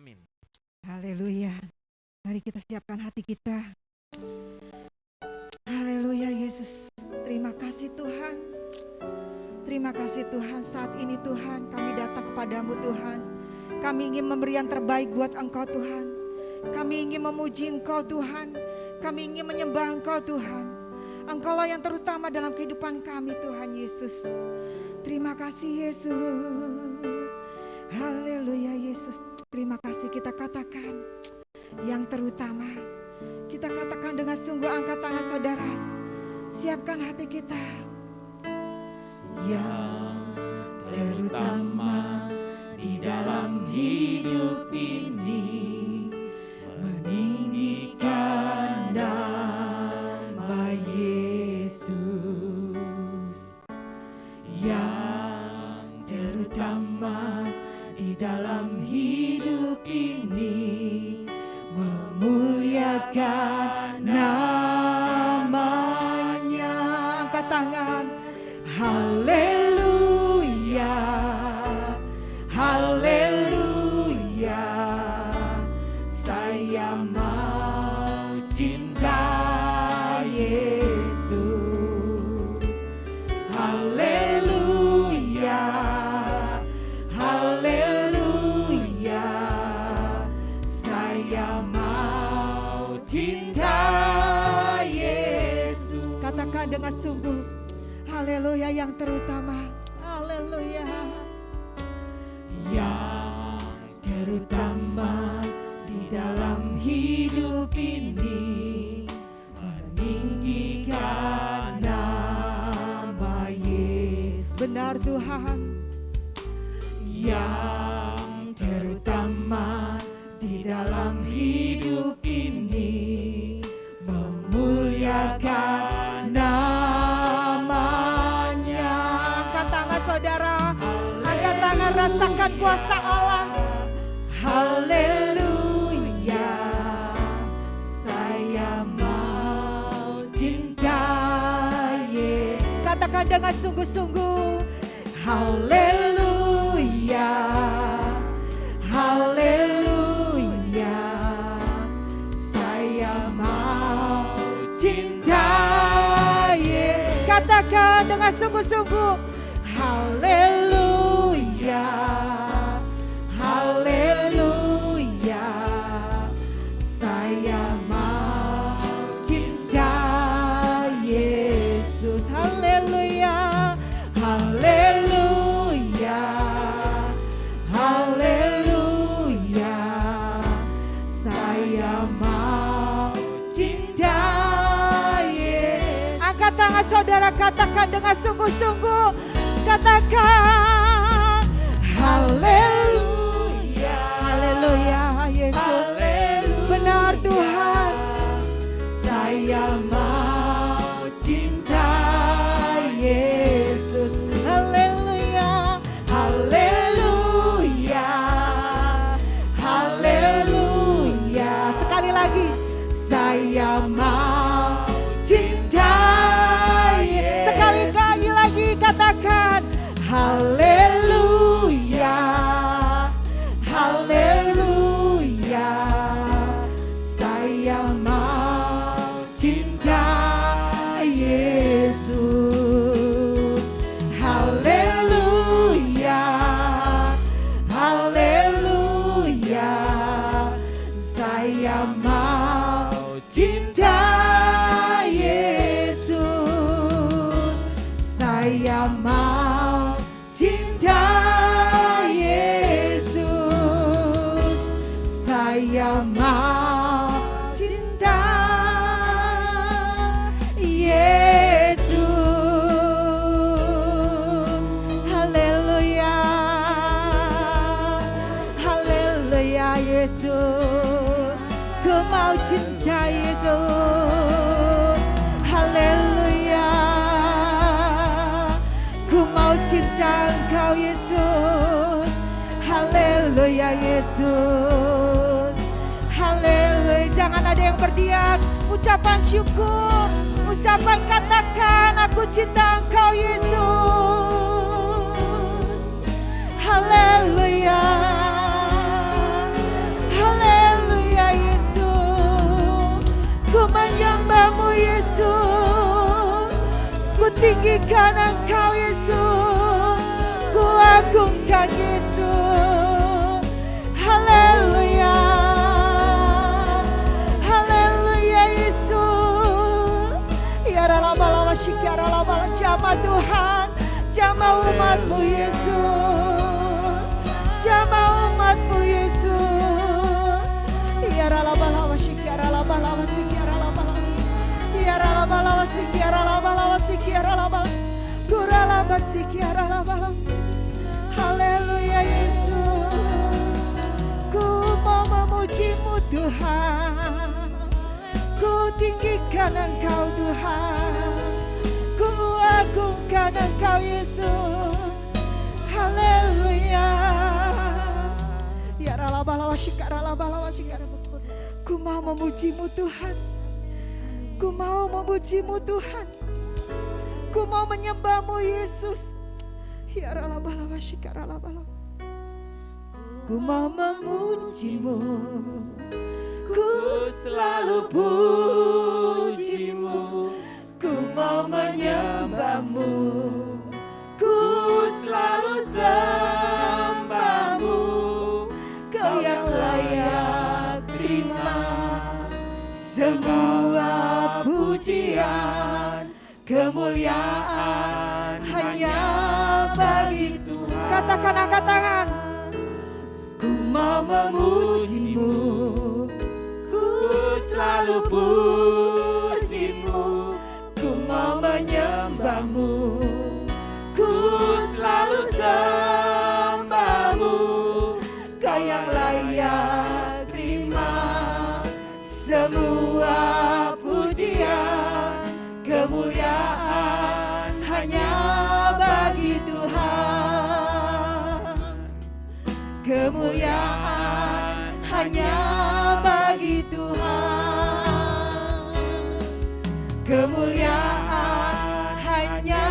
Amin. Haleluya. Mari kita siapkan hati kita. Haleluya Yesus. Terima kasih Tuhan. Terima kasih Tuhan, saat ini Tuhan kami datang kepadamu Tuhan. Kami ingin memberi yang terbaik buat Engkau Tuhan. Kami ingin memuji Engkau Tuhan. Kami ingin menyembah Engkau Tuhan. Engkaulah yang terutama dalam kehidupan kami Tuhan Yesus. Terima kasih Yesus. Haleluya Yesus. Terima kasih, kita katakan yang terutama. Kita katakan dengan sungguh, angkat tangan saudara. Siapkan hati kita. Yang terutama di dalam hidup ini, meninggikan nama Yesus. Yang terutama di dalam hidup ini, memuliakan namanya. Angkat tangan. Haleluya, haleluya, saya mau cinta Yesus. Haleluya, haleluya, saya mau cinta Yesus. Katakan dengan sungguh. Haleluya, yang terutama. Haleluya. Yang terutama di dalam hidup ini, meninggikan nama Yesus. Benar Tuhan. Yang terutama di dalam hidup ini, memuliakan namanya. Angkat tangan saudara, angkat tangan, rasakan kuasa Allah. Haleluya, saya mau cinta Yesus. Katakan dengan sungguh-sungguh. Haleluya, haleluya, saya mau cinta Yesus. Katakan dengan sungguh-sungguh. Haleluya, haleluya, saya mau cinta Yesus. Haleluya, haleluya, haleluya, saya mau cinta Yesus. Angkat tangan saudara, katakan dengan sungguh-sungguh. Katakan haleluya, haleluya Yesus. Haleluya. Benar Tuhan, saya mau cinta Yesus. Haleluya, haleluya, haleluya. Sekali lagi, saya mau cinta Yesus. Sekali lagi katakan haleluya, haleluya, saya mau cinta Yesus. Haleluya, haleluya, saya mau cinta Yesus. Saya mau cinta Yesus. Saya mau cinta Yesus. Haleluya, haleluya Yesus. Ku mau cinta Yesus. Haleluya, ku mau cinta Engkau Yesus. Haleluya Yesus. Haleluya. Jangan ada yang berdiam. Ucapan syukur, ucapan katakan, aku cinta Engkau Yesus. Haleluya, agungkan Engkau Yesus, ku agungkan Yesus. Haleluya, haleluya Yesus. Ya rala shikara la jamah Tuhan, jamah umat-Mu Yesus, jamah umat-Mu Yesus. Ya rala shikara la sikara la ya rala sikara la sikara la kurala sikara la. Haleluya Yesus, ku mau memuji-Mu Tuhan, ku tinggikan Engkau Tuhan, ku agungkan Engkau Yesus. Haleluya. Ya rala shikara. Ku mau memuji-Mu Tuhan, ku mau memuji-Mu Tuhan, ku mau menyembah-Mu Yesus. Ya rala shikara. Ku mau memuji-Mu, ku selalu puji-Mu, ku mau menyembah-Mu, ku selalu sembah-Mu. Kau yang layak terima semua pujian, kemuliaan hanya bagi Tuhan. Katakan, angkat tangan. Ku mau memuji-Mu, ku selalu puji-Mu, ku mau menyembah-Mu, ku selalu sembah-Mu. Kau yang layak terima semua pujian, kemuliaan hanya bagi Tuhan. Kemuliaan hanya bagi Tuhan. Kemuliaan hanya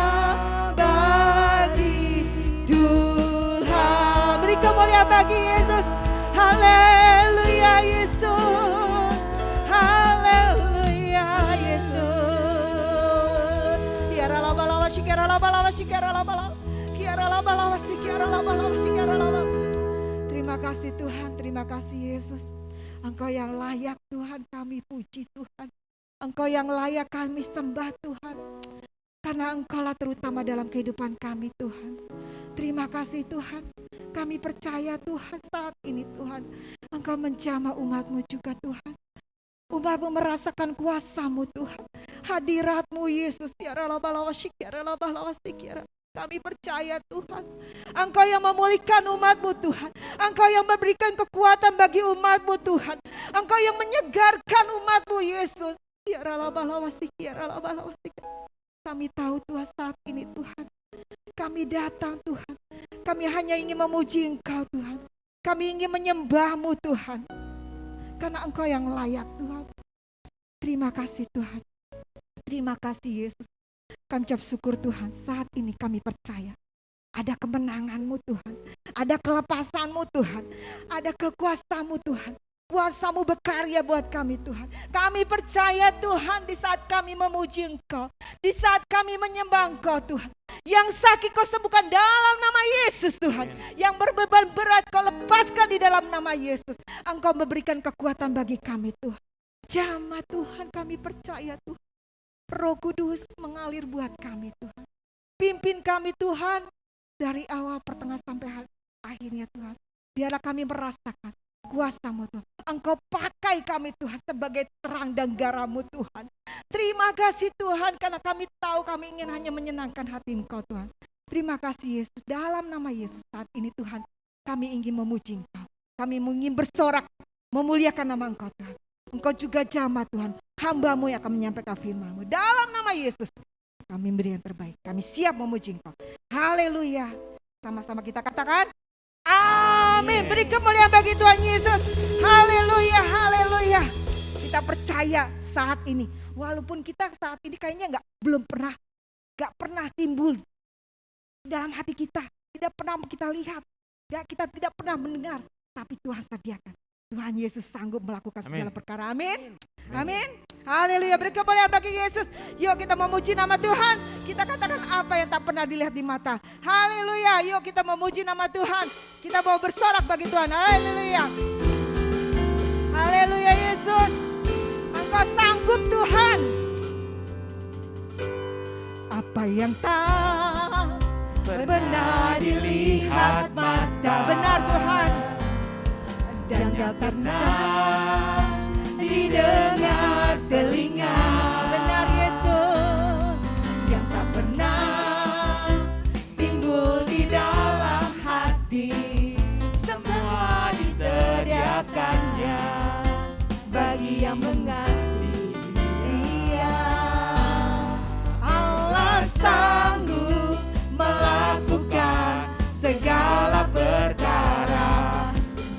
bagi Tuhan. Beri kemuliaan bagi Yesus. Haleluya Yesus. Haleluya Yesus. Kiara laba shikara laba shikara laba. Kiara laba shikara laba shikara laba. Terima kasih Tuhan, terima kasih Yesus. Engkau yang layak Tuhan kami puji Tuhan. Engkau yang layak kami sembah Tuhan. Karena Engkau-lah terutama dalam kehidupan kami Tuhan. Terima kasih Tuhan. Kami percaya Tuhan saat ini Tuhan. Engkau menjamah umat-Mu juga Tuhan. Umat-Mu merasakan kuasa-Mu Tuhan. Hadirat-Mu Yesus. Kami percaya Tuhan, Engkau yang memulihkan umat-Mu Tuhan, Engkau yang memberikan kekuatan bagi umat-Mu Tuhan, Engkau yang menyegarkan umat-Mu Yesus. Kami tahu Tuhan saat ini Tuhan, kami datang Tuhan, kami hanya ingin memuji Engkau Tuhan, kami ingin menyembah-Mu Tuhan, karena Engkau yang layak Tuhan. Terima kasih Tuhan, terima kasih Yesus. Kami ucap syukur Tuhan, saat ini kami percaya ada kemenangan-Mu Tuhan, ada kelepasan-Mu Tuhan, ada kekuasaan-Mu Tuhan. Kuasa-Mu berkarya buat kami Tuhan. Kami percaya Tuhan di saat kami memuji Engkau, di saat kami menyembah Engkau Tuhan. Yang sakit Kau sembuhkan dalam nama Yesus Tuhan. Yang berbeban berat Kau lepaskan di dalam nama Yesus. Engkau memberikan kekuatan bagi kami Tuhan. Jamah Tuhan, kami percaya Tuhan. Roh Kudus mengalir buat kami Tuhan. Pimpin kami Tuhan dari awal pertengahan sampai akhirnya Tuhan. Biarlah kami merasakan kuasa-Mu Tuhan. Engkau pakai kami Tuhan sebagai terang dan garam-Mu Tuhan. Terima kasih Tuhan karena kami tahu kami ingin hanya menyenangkan hati Engkau Tuhan. Terima kasih Yesus. Dalam nama Yesus saat ini Tuhan, kami ingin memuji Engkau. Kami ingin bersorak memuliakan nama Engkau Tuhan. Engkau juga jamah Tuhan, hamba-Mu yang akan menyampaikan firman-Mu. Dalam nama Yesus, kami beri yang terbaik. Kami siap memuji Engkau. Haleluya. Sama-sama kita katakan, amin. Beri kemuliaan bagi Tuhan Yesus. Haleluya, haleluya. Kita percaya saat ini, walaupun kita saat ini kayaknya belum pernah timbul dalam hati kita, tidak pernah kita lihat, kita tidak pernah mendengar, tapi Tuhan sediakan. Tuhan Yesus sanggup melakukan segala perkara. Amin. Amin. Haleluya, beri kemuliaan bagi Yesus. Yuk kita memuji nama Tuhan. Kita katakan apa yang tak pernah dilihat di mata. Haleluya, yuk kita memuji nama Tuhan. Kita mau bersorak bagi Tuhan. Haleluya. Haleluya Yesus. Engkau sanggup Tuhan. Apa yang tak pernah dilihat mata. Benar Tuhan. Dan tak pernah didengar telinga. Benar Yesus. Yang tak pernah timbul di dalam hati. Semua disediakannya bagi yang mengasihi Dia. Allah sanggup melakukan segala perkara,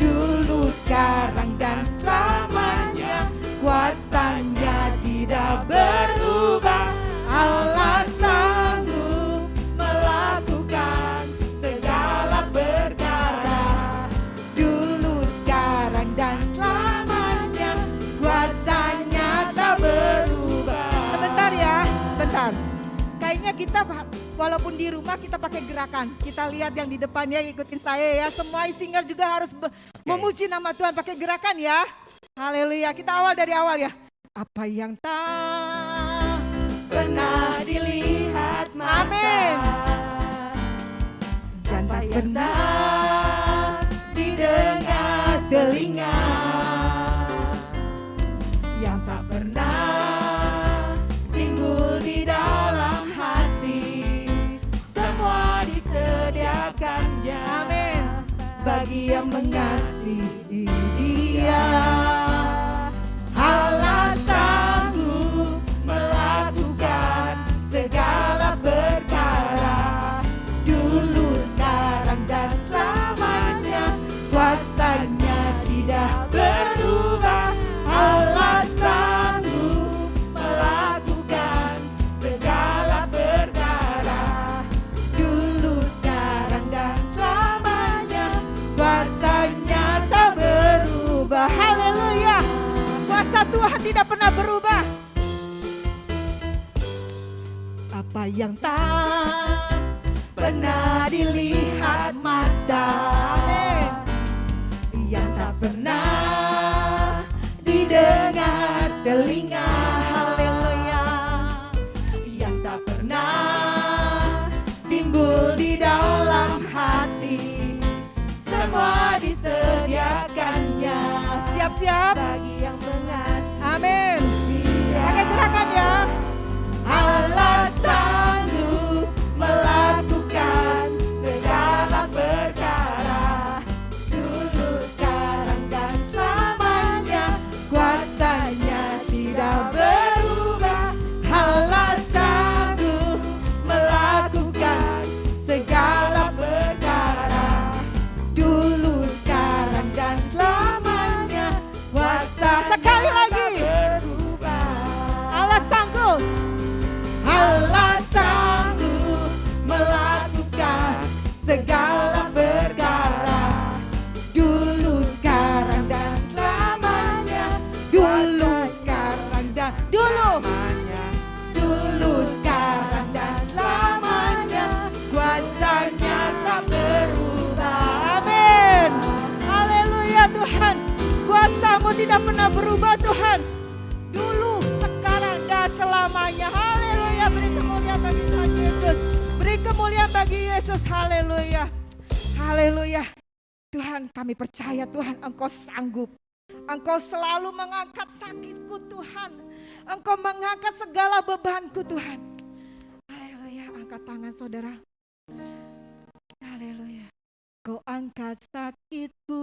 dulu, sekarang, dan selamanya. Kuasanya tidak berubah. Allah sanggup melakukan segala perkara, dulu, sekarang, dan selamanya. Kuasanya tak berubah. Sebentar ya, sebentar. Kayaknya kita walaupun di rumah kita pakai gerakan. Kita lihat yang di depannya, ikutin saya ya. Semua singer juga harus memuji nama Tuhan pakai gerakan ya. Haleluya, kita awal dari awal ya. Apa yang tak pernah dilihat mata. Amin. Dan tak pernah didengar telinga. Yang tak pernah timbul di dalam hati. Semua disediakannya. Amin. Bagi yang mengasihi Dia. Allah sanggup melakukan segala perkara, dulu, sekarang, dan selamanya. Kuasanya tidak berubah. Allah sanggup melakukan segala perkara, dulu, sekarang, dan selamanya. Kuasanya tak berubah. Haleluya. Kuasa Tuhan tidak pernah berubah. Apa yang tak pernah dilihat mata, yang tak pernah didengar telinga. Haleluya. Yang tak pernah timbul di dalam hati. Semua disediakannya. Siap-siap bagi yang mengasihi. Amin. Pakai gerakan ya. Allah sanggup melakukan segala perkara, dulu, sekarang, dan selamanya. Kuasanya tidak berubah. Allah sanggup melakukan segala perkara, dulu, sekarang, dan selamanya. Kuasa sekali lagi. Allah sanggup. Allah sanggup melakukan segala perkara, dulu, sekarang, dan selamanya. Dulu, sekarang, dan dulu, sekarang, dan selamanya. Kuasanya tak berubah. Amin. Haleluya Tuhan. Kuasa-Mu tidak pernah berubah Tuhan. Dulu, sekarang, dan selamanya. Haleluya. Beri kemuliaan bagi Tuhan Yesus. Beri kemuliaan bagi Yesus. Haleluya. Haleluya. Tuhan, kami percaya Tuhan Engkau sanggup. Engkau selalu mengangkat sakitku Tuhan. Engkau mengangkat segala bebanku Tuhan. Haleluya. Angkat tangan saudara. Haleluya. Kau angkat sakitku.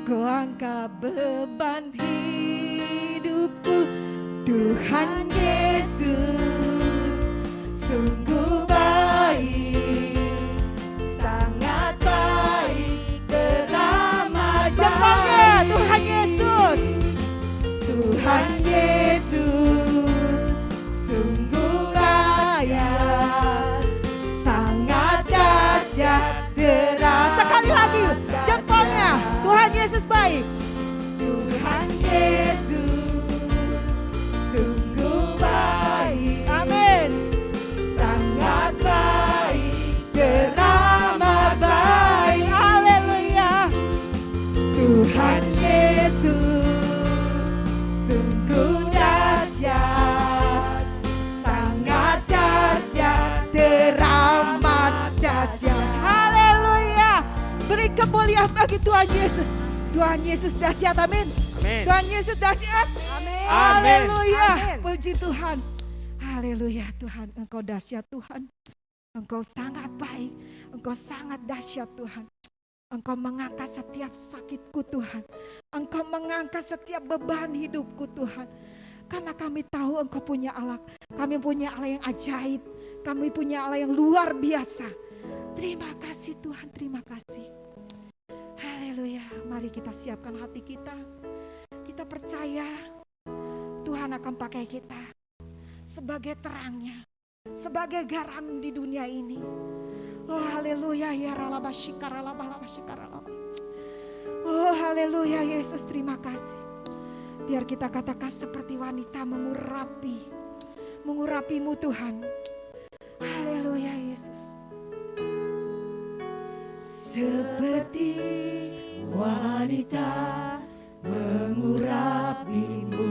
Kau angkat beban hidupku. Tuhan Yesus sungguh baik, sangat baik, beramah jemaat. Tuhan Yesus, Tuhan Yesus sungguh kaya, sangat dahsyat, deras. Sekali lagi jempolnya. Tuhan kemuliaan bagi Tuhan Yesus. Tuhan Yesus dahsyat, amin. Amin. Tuhan Yesus dahsyat. Amin. Haleluya. Amin. Puji Tuhan. Haleluya Tuhan, Engkau dahsyat Tuhan. Engkau sangat baik, Engkau sangat dahsyat Tuhan. Engkau mengangkat setiap sakitku Tuhan. Engkau mengangkat setiap beban hidupku Tuhan. Karena kami tahu Engkau punya Allah. Kami punya Allah yang ajaib. Kami punya Allah yang luar biasa. Terima kasih Tuhan, terima kasih. Haleluya, mari kita siapkan hati kita. Kita percaya Tuhan akan pakai kita sebagai terangnya, sebagai garam di dunia ini. Oh haleluya ya ralabashikaralabalabashikaralab. Oh haleluya Yesus, terima kasih. Biar kita katakan seperti wanita mengurapimu Tuhan. Haleluya Yesus. Seperti wanita mengurapimu,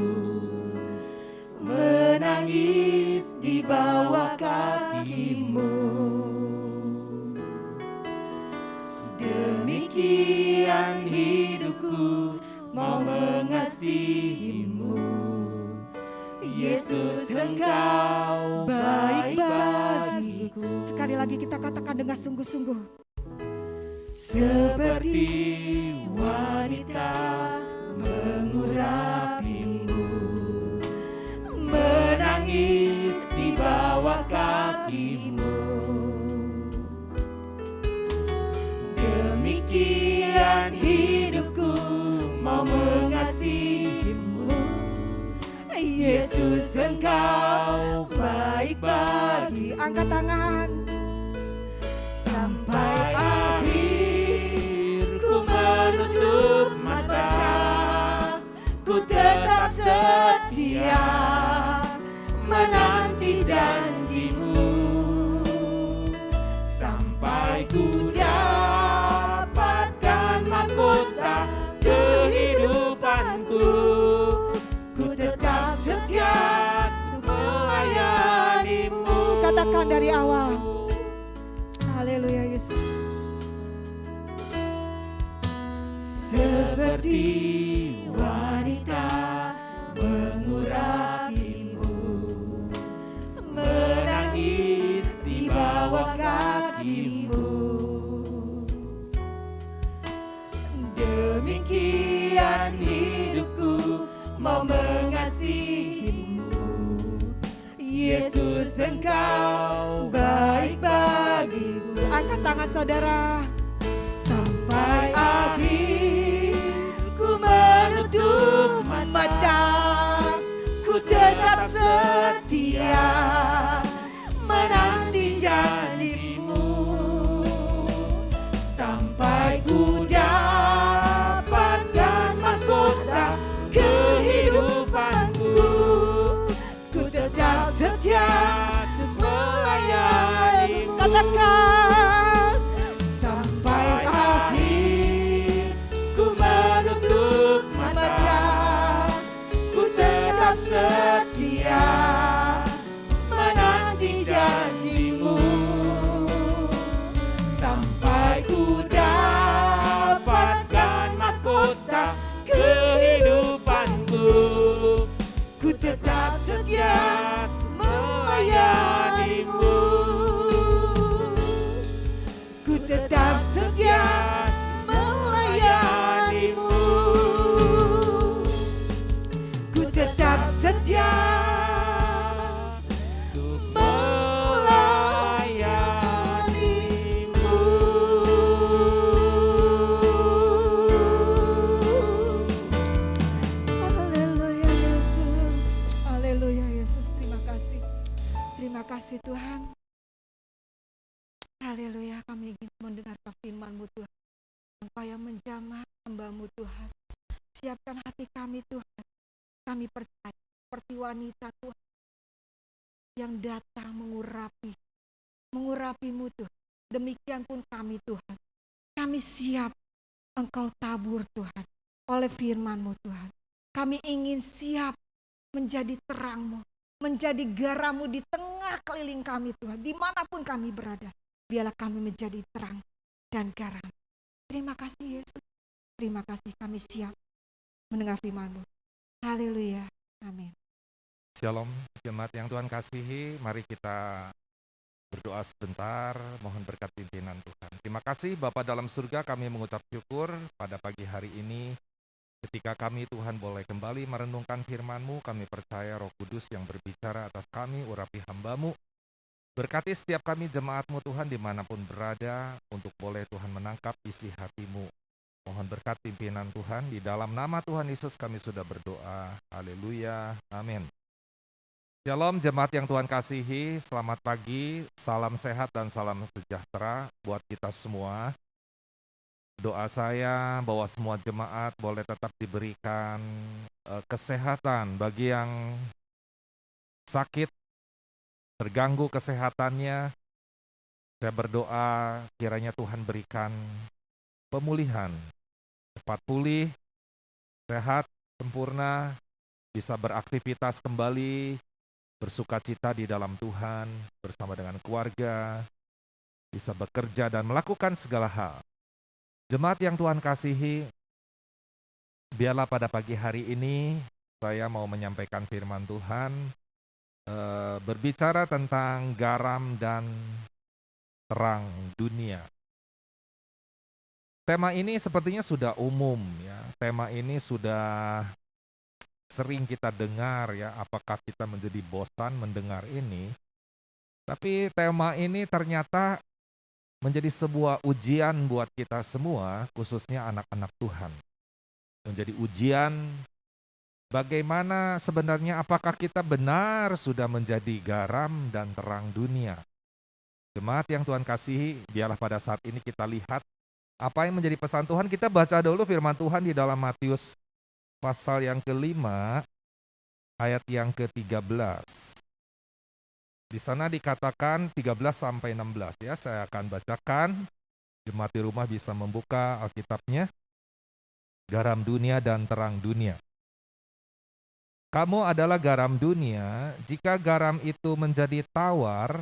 menangis di bawah kakimu. Demikian hidupku mau mengasihimu. Yesus, Engkau baik bagiku. Sekali lagi kita katakan dengan sungguh-sungguh. Seperti wanita mengurapimu, menangis di bawah kakimu. Demikian hidupku mau mengasihimu. Yesus, Engkau baik bagi. Angkat tangan. Sampai akhir ku menutup mata, ku tetap setia menanti janjimu. Sampai ku dapatkan mahkota kehidupanku, ku tetap setia melayanimu. Katakan dari awal. Haleluya Yesus. Seperti wanita mengurapimu, menangis di bawah kakimu. Demikian hidupku mau mengasihimu. Yesus, Engkau baik bagiku. Angkat tangan saudara. Sampai akhir ku menutup mata, ku tetap setia menanti janjimu. Sampai ku dapatkan mahkota kehidupanku, ku tetap setia untuk melayanimu. Katakan. Sampai akhir ku menutup mata, ku tetap setia menanti janjimu. Sampai ku dapatkan mahkota kehidupanku, ku tetap setia melayanimu. Ku tetap setia melayanimu. Ku tetap setia melayanimu. Haleluya Yesus. Haleluya Yesus. Terima kasih. Terima kasih Tuhan. Haleluya, kami ingin mendengarkan firman-Mu Tuhan. Engkau yang menjamah hamba-Mu Tuhan. Siapkan hati kami Tuhan. Kami percaya seperti wanita Tuhan yang datang mengurapi-Mu Tuhan. Demikian pun kami Tuhan. Kami siap Engkau tabur Tuhan oleh firman-Mu Tuhan. Kami ingin siap menjadi terang-Mu, menjadi garam-Mu di tengah keliling kami Tuhan. Dimanapun kami berada. Biarlah kami menjadi terang dan garam Terima kasih Yesus. Terima kasih, kami siap mendengar firman-Mu. Haleluya. Amin. Shalom, jemaat yang Tuhan kasihi, mari kita berdoa sebentar, mohon berkat pimpinan Tuhan. Terima kasih Bapa dalam surga, kami mengucap syukur pada pagi hari ini. Ketika kami Tuhan boleh kembali merenungkan firman-Mu, kami percaya Roh Kudus yang berbicara atas kami, urapi hamba-Mu. Berkati setiap kami jemaat-Mu Tuhan dimanapun berada, untuk boleh Tuhan menangkap isi hati-Mu. Mohon berkat pimpinan Tuhan, di dalam nama Tuhan Yesus kami sudah berdoa. Haleluya, amin. Shalom jemaat yang Tuhan kasihi, selamat pagi, salam sehat dan salam sejahtera buat kita semua. Doa saya bahwa semua jemaat boleh tetap diberikan kesehatan bagi yang sakit, terganggu kesehatannya. Saya berdoa kiranya Tuhan berikan pemulihan, cepat pulih, sehat, sempurna, bisa beraktivitas kembali, bersukacita di dalam Tuhan, bersama dengan keluarga, bisa bekerja dan melakukan segala hal. Jemaat yang Tuhan kasihi, biarlah pada pagi hari ini saya mau menyampaikan firman Tuhan, berbicara tentang garam dan terang dunia. Tema ini sepertinya sudah umum ya. Tema ini sudah sering kita dengar ya. Apakah kita menjadi bosan mendengar ini? Tapi tema ini ternyata menjadi sebuah ujian buat kita semua, khususnya anak-anak Tuhan. Menjadi ujian bagaimana sebenarnya apakah kita benar sudah menjadi garam dan terang dunia. Jemaat yang Tuhan kasihi, biarlah pada saat ini kita lihat apa yang menjadi pesan Tuhan. Kita baca dulu firman Tuhan di dalam Matius pasal yang ke-5 ayat yang ke-13. Di sana dikatakan 13 sampai 16 ya. Saya akan bacakan. Jemaat di rumah bisa membuka Alkitabnya. Garam dunia dan terang dunia. Kamu adalah garam dunia, jika garam itu menjadi tawar,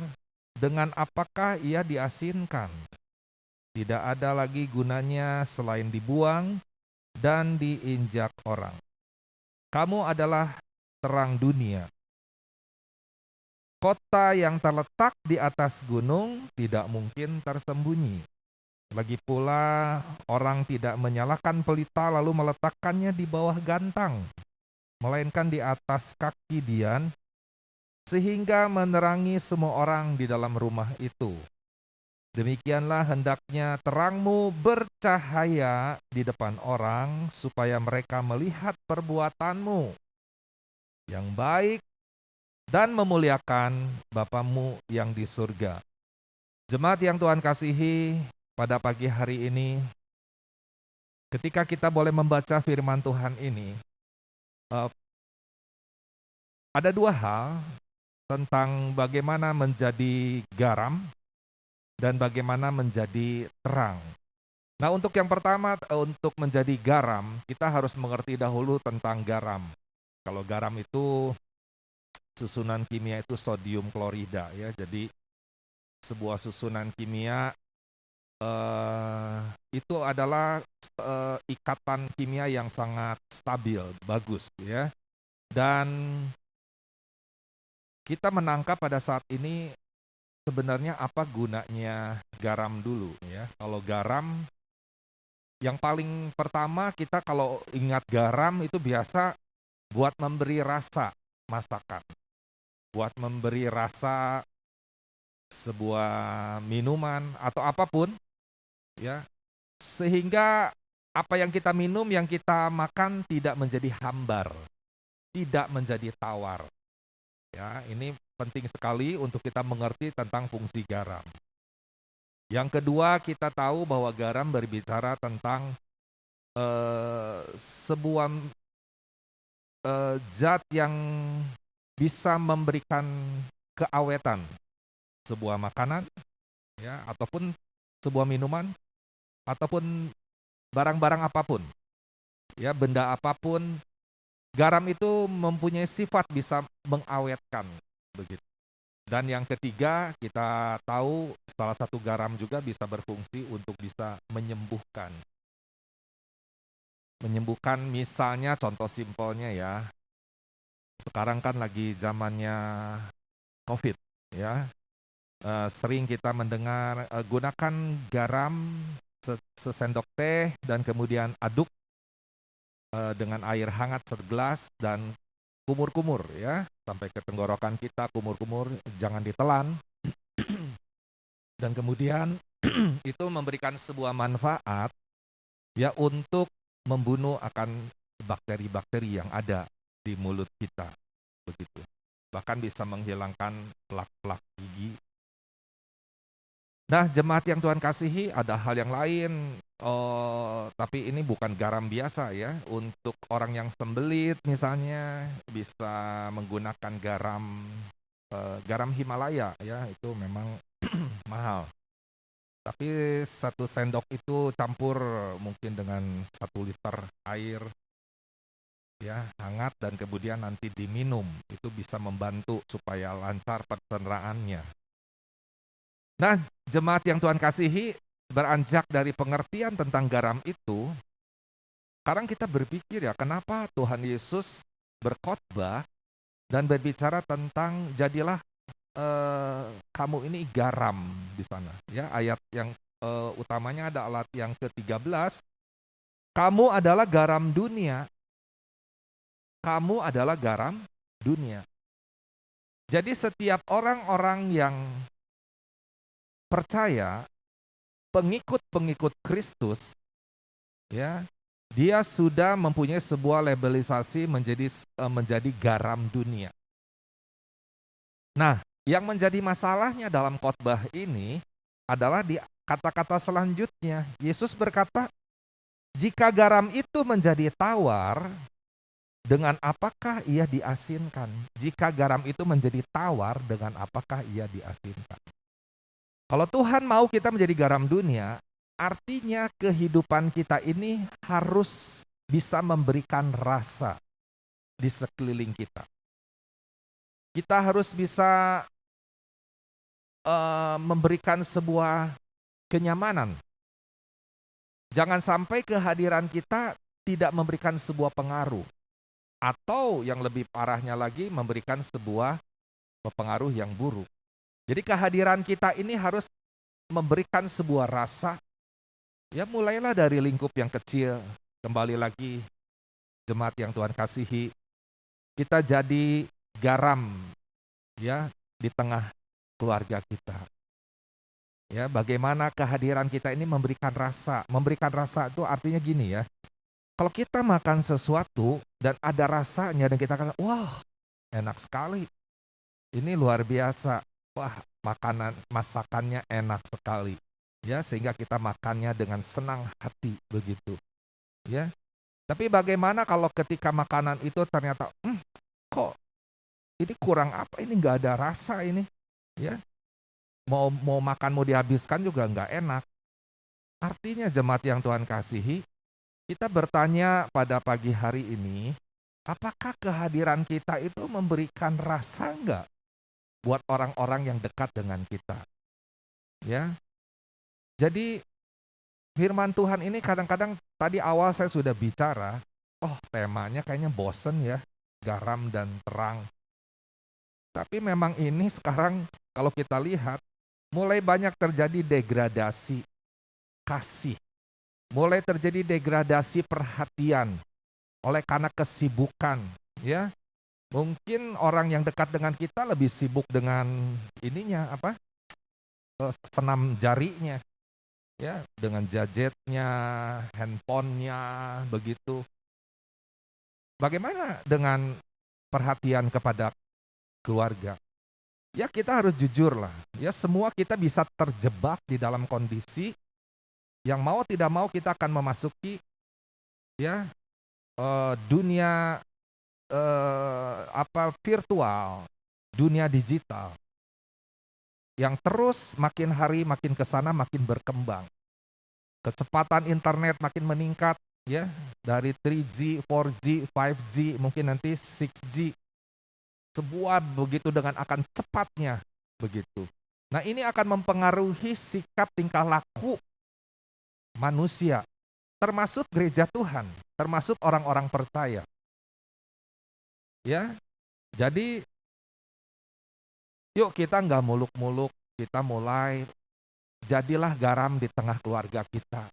dengan apakah ia diasinkan? Tidak ada lagi gunanya selain dibuang dan diinjak orang. Kamu adalah terang dunia. Kota yang terletak di atas gunung tidak mungkin tersembunyi. Lagi pula orang tidak menyalakan pelita lalu meletakkannya di bawah gantang, melainkan di atas kaki dian, sehingga menerangi semua orang di dalam rumah itu. Demikianlah hendaknya terangmu bercahaya di depan orang, supaya mereka melihat perbuatanmu yang baik dan memuliakan Bapamu yang di surga. Jemaat yang Tuhan kasihi, pada pagi hari ini, ketika kita boleh membaca firman Tuhan ini, ada dua hal tentang bagaimana menjadi garam dan bagaimana menjadi terang. Nah, untuk yang pertama, untuk menjadi garam, kita harus mengerti dahulu tentang garam. Kalau garam itu susunan kimia itu sodium klorida ya. Jadi sebuah susunan kimia itu adalah ikatan kimia yang sangat stabil, bagus ya. Dan kita menangkap pada saat ini sebenarnya apa gunanya garam dulu ya. Kalau garam, yang paling pertama kita kalau ingat garam itu biasa buat memberi rasa masakan, buat memberi rasa sebuah minuman atau apapun ya, sehingga apa yang kita minum, yang kita makan tidak menjadi hambar, tidak menjadi tawar. Ya, ini penting sekali untuk kita mengerti tentang fungsi garam. Yang kedua, kita tahu bahwa garam berbicara tentang sebuah zat yang bisa memberikan keawetan sebuah makanan ya, ataupun sebuah minuman, ataupun barang-barang apapun ya, benda apapun. Garam itu mempunyai sifat bisa mengawetkan begitu. Dan yang ketiga, kita tahu salah satu garam juga bisa berfungsi untuk bisa menyembuhkan. Menyembuhkan misalnya contoh simpelnya ya, sekarang kan lagi zamannya COVID ya. Sering kita mendengar gunakan garam sesendok teh dan kemudian aduk dengan air hangat segelas dan kumur-kumur ya, sampai ke tenggorokan kita, kumur-kumur, jangan ditelan. Dan kemudian itu memberikan sebuah manfaat ya untuk membunuh akan bakteri-bakteri yang ada di mulut kita, begitu. Bahkan bisa menghilangkan plak-plak gigi. Nah, jemaat yang Tuhan kasihi, ada hal yang lain, tapi ini bukan garam biasa ya. Untuk orang yang sembelit misalnya bisa menggunakan garam Himalaya ya, itu memang mahal. Tapi 1 sendok itu campur mungkin dengan 1 liter air ya, hangat, dan kemudian nanti diminum. Itu bisa membantu supaya lancar pencernaannya. Nah, jemaat yang Tuhan kasihi, beranjak dari pengertian tentang garam itu, sekarang kita berpikir ya, kenapa Tuhan Yesus berkhotbah dan berbicara tentang jadilah kamu ini garam di sana. Ya, ayat yang utamanya ada ayat yang ke-13. Kamu adalah garam dunia. Kamu adalah garam dunia. Jadi setiap orang-orang yang percaya, pengikut-pengikut Kristus, ya, dia sudah mempunyai sebuah labelisasi menjadi garam dunia. Nah, yang menjadi masalahnya dalam khotbah ini adalah di kata-kata selanjutnya. Yesus berkata, jika garam itu menjadi tawar, dengan apakah ia diasinkan? Jika garam itu menjadi tawar, dengan apakah ia diasinkan? Kalau Tuhan mau kita menjadi garam dunia, artinya kehidupan kita ini harus bisa memberikan rasa di sekeliling kita. Kita harus bisa memberikan sebuah kenyamanan. Jangan sampai kehadiran kita tidak memberikan sebuah pengaruh, atau yang lebih parahnya lagi memberikan sebuah pengaruh yang buruk. Jadi kehadiran kita ini harus memberikan sebuah rasa. Ya, mulailah dari lingkup yang kecil. Kembali lagi, jemaat yang Tuhan kasihi, kita jadi garam ya di tengah keluarga kita. Ya, bagaimana kehadiran kita ini memberikan rasa. Memberikan rasa itu artinya gini ya. Kalau kita makan sesuatu dan ada rasanya dan kita kata, wah, enak sekali. Ini luar biasa. Wah, masakannya enak sekali. Ya, sehingga kita makannya dengan senang hati begitu. Ya. Tapi bagaimana kalau ketika makanan itu ternyata kok ini kurang apa? Ini nggak ada rasa ini. Ya. Mau makan, mau dihabiskan juga nggak enak. Artinya jemaat yang Tuhan kasihi, kita bertanya pada pagi hari ini, apakah kehadiran kita itu memberikan rasa nggak buat orang-orang yang dekat dengan kita? Ya, jadi firman Tuhan ini kadang-kadang tadi awal saya sudah bicara, temanya kayaknya bosen ya, garam dan terang. Tapi memang ini sekarang kalau kita lihat, mulai banyak terjadi degradasi kasih. Mulai terjadi degradasi perhatian oleh karena kesibukan, ya. Mungkin orang yang dekat dengan kita lebih sibuk dengan ininya senam jarinya, ya, dengan gadgetnya, handphonenya, begitu. Bagaimana dengan perhatian kepada keluarga? Ya, kita harus jujur lah. Ya, semua kita bisa terjebak di dalam kondisi yang mau tidak mau kita akan memasuki ya dunia virtual, dunia digital yang terus makin hari makin ke sana makin berkembang. Kecepatan internet makin meningkat ya, dari 3G, 4G, 5G, mungkin nanti 6G. Sebuah begitu dengan akan cepatnya begitu. Nah, ini akan mempengaruhi sikap tingkah laku manusia, termasuk gereja Tuhan, termasuk orang-orang percaya. Ya, jadi yuk kita nggak muluk-muluk, kita mulai jadilah garam di tengah keluarga kita.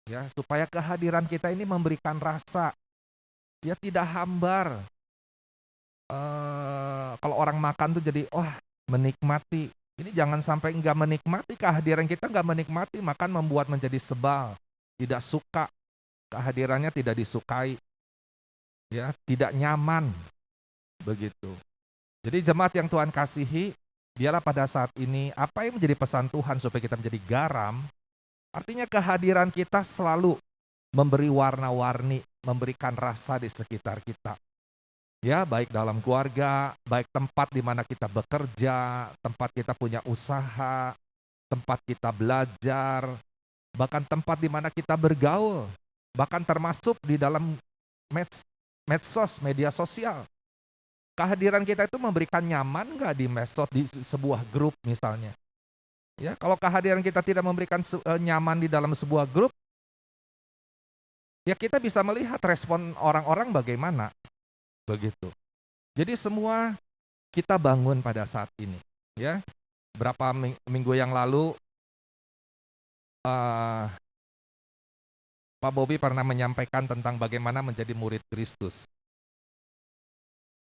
Ya, supaya kehadiran kita ini memberikan rasa, ya tidak hambar. Kalau orang makan tuh jadi, wah menikmati. Ini jangan sampai nggak menikmati, kehadiran kita nggak menikmati, makan membuat menjadi sebal, tidak suka, kehadirannya tidak disukai, ya tidak nyaman, begitu. Jadi jemaat yang Tuhan kasihi, biarlah pada saat ini apa yang menjadi pesan Tuhan supaya kita menjadi garam, artinya kehadiran kita selalu memberi warna-warni, memberikan rasa di sekitar kita. Ya, baik dalam keluarga, baik tempat di mana kita bekerja, tempat kita punya usaha, tempat kita belajar, bahkan tempat di mana kita bergaul, bahkan termasuk di dalam medsos, media sosial. Kehadiran kita itu memberikan nyaman nggak di medsos, di sebuah grup misalnya. Ya, kalau kehadiran kita tidak memberikan nyaman di dalam sebuah grup, ya kita bisa melihat respon orang-orang bagaimana. Begitu. Jadi semua kita bangun pada saat ini. Ya, berapa minggu yang lalu Pak Bobi pernah menyampaikan tentang bagaimana menjadi murid Kristus.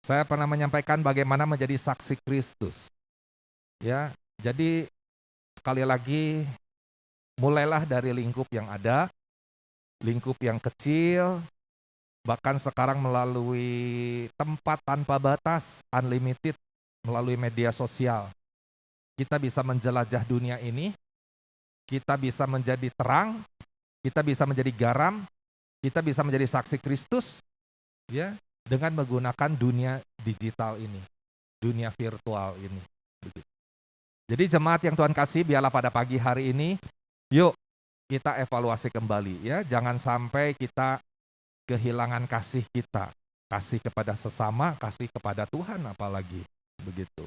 Saya pernah menyampaikan bagaimana menjadi saksi Kristus. Ya, jadi sekali lagi mulailah dari lingkup yang ada, lingkup yang kecil, bahkan sekarang melalui tempat tanpa batas, unlimited, melalui media sosial. Kita bisa menjelajah dunia ini, kita bisa menjadi terang, kita bisa menjadi garam, kita bisa menjadi saksi Kristus, ya, dengan menggunakan dunia digital ini, dunia virtual ini. Jadi jemaat yang Tuhan kasih, biarlah pada pagi hari ini, yuk kita evaluasi kembali, ya, jangan sampai kita kehilangan kasih kita, kasih kepada sesama, kasih kepada Tuhan apalagi, begitu.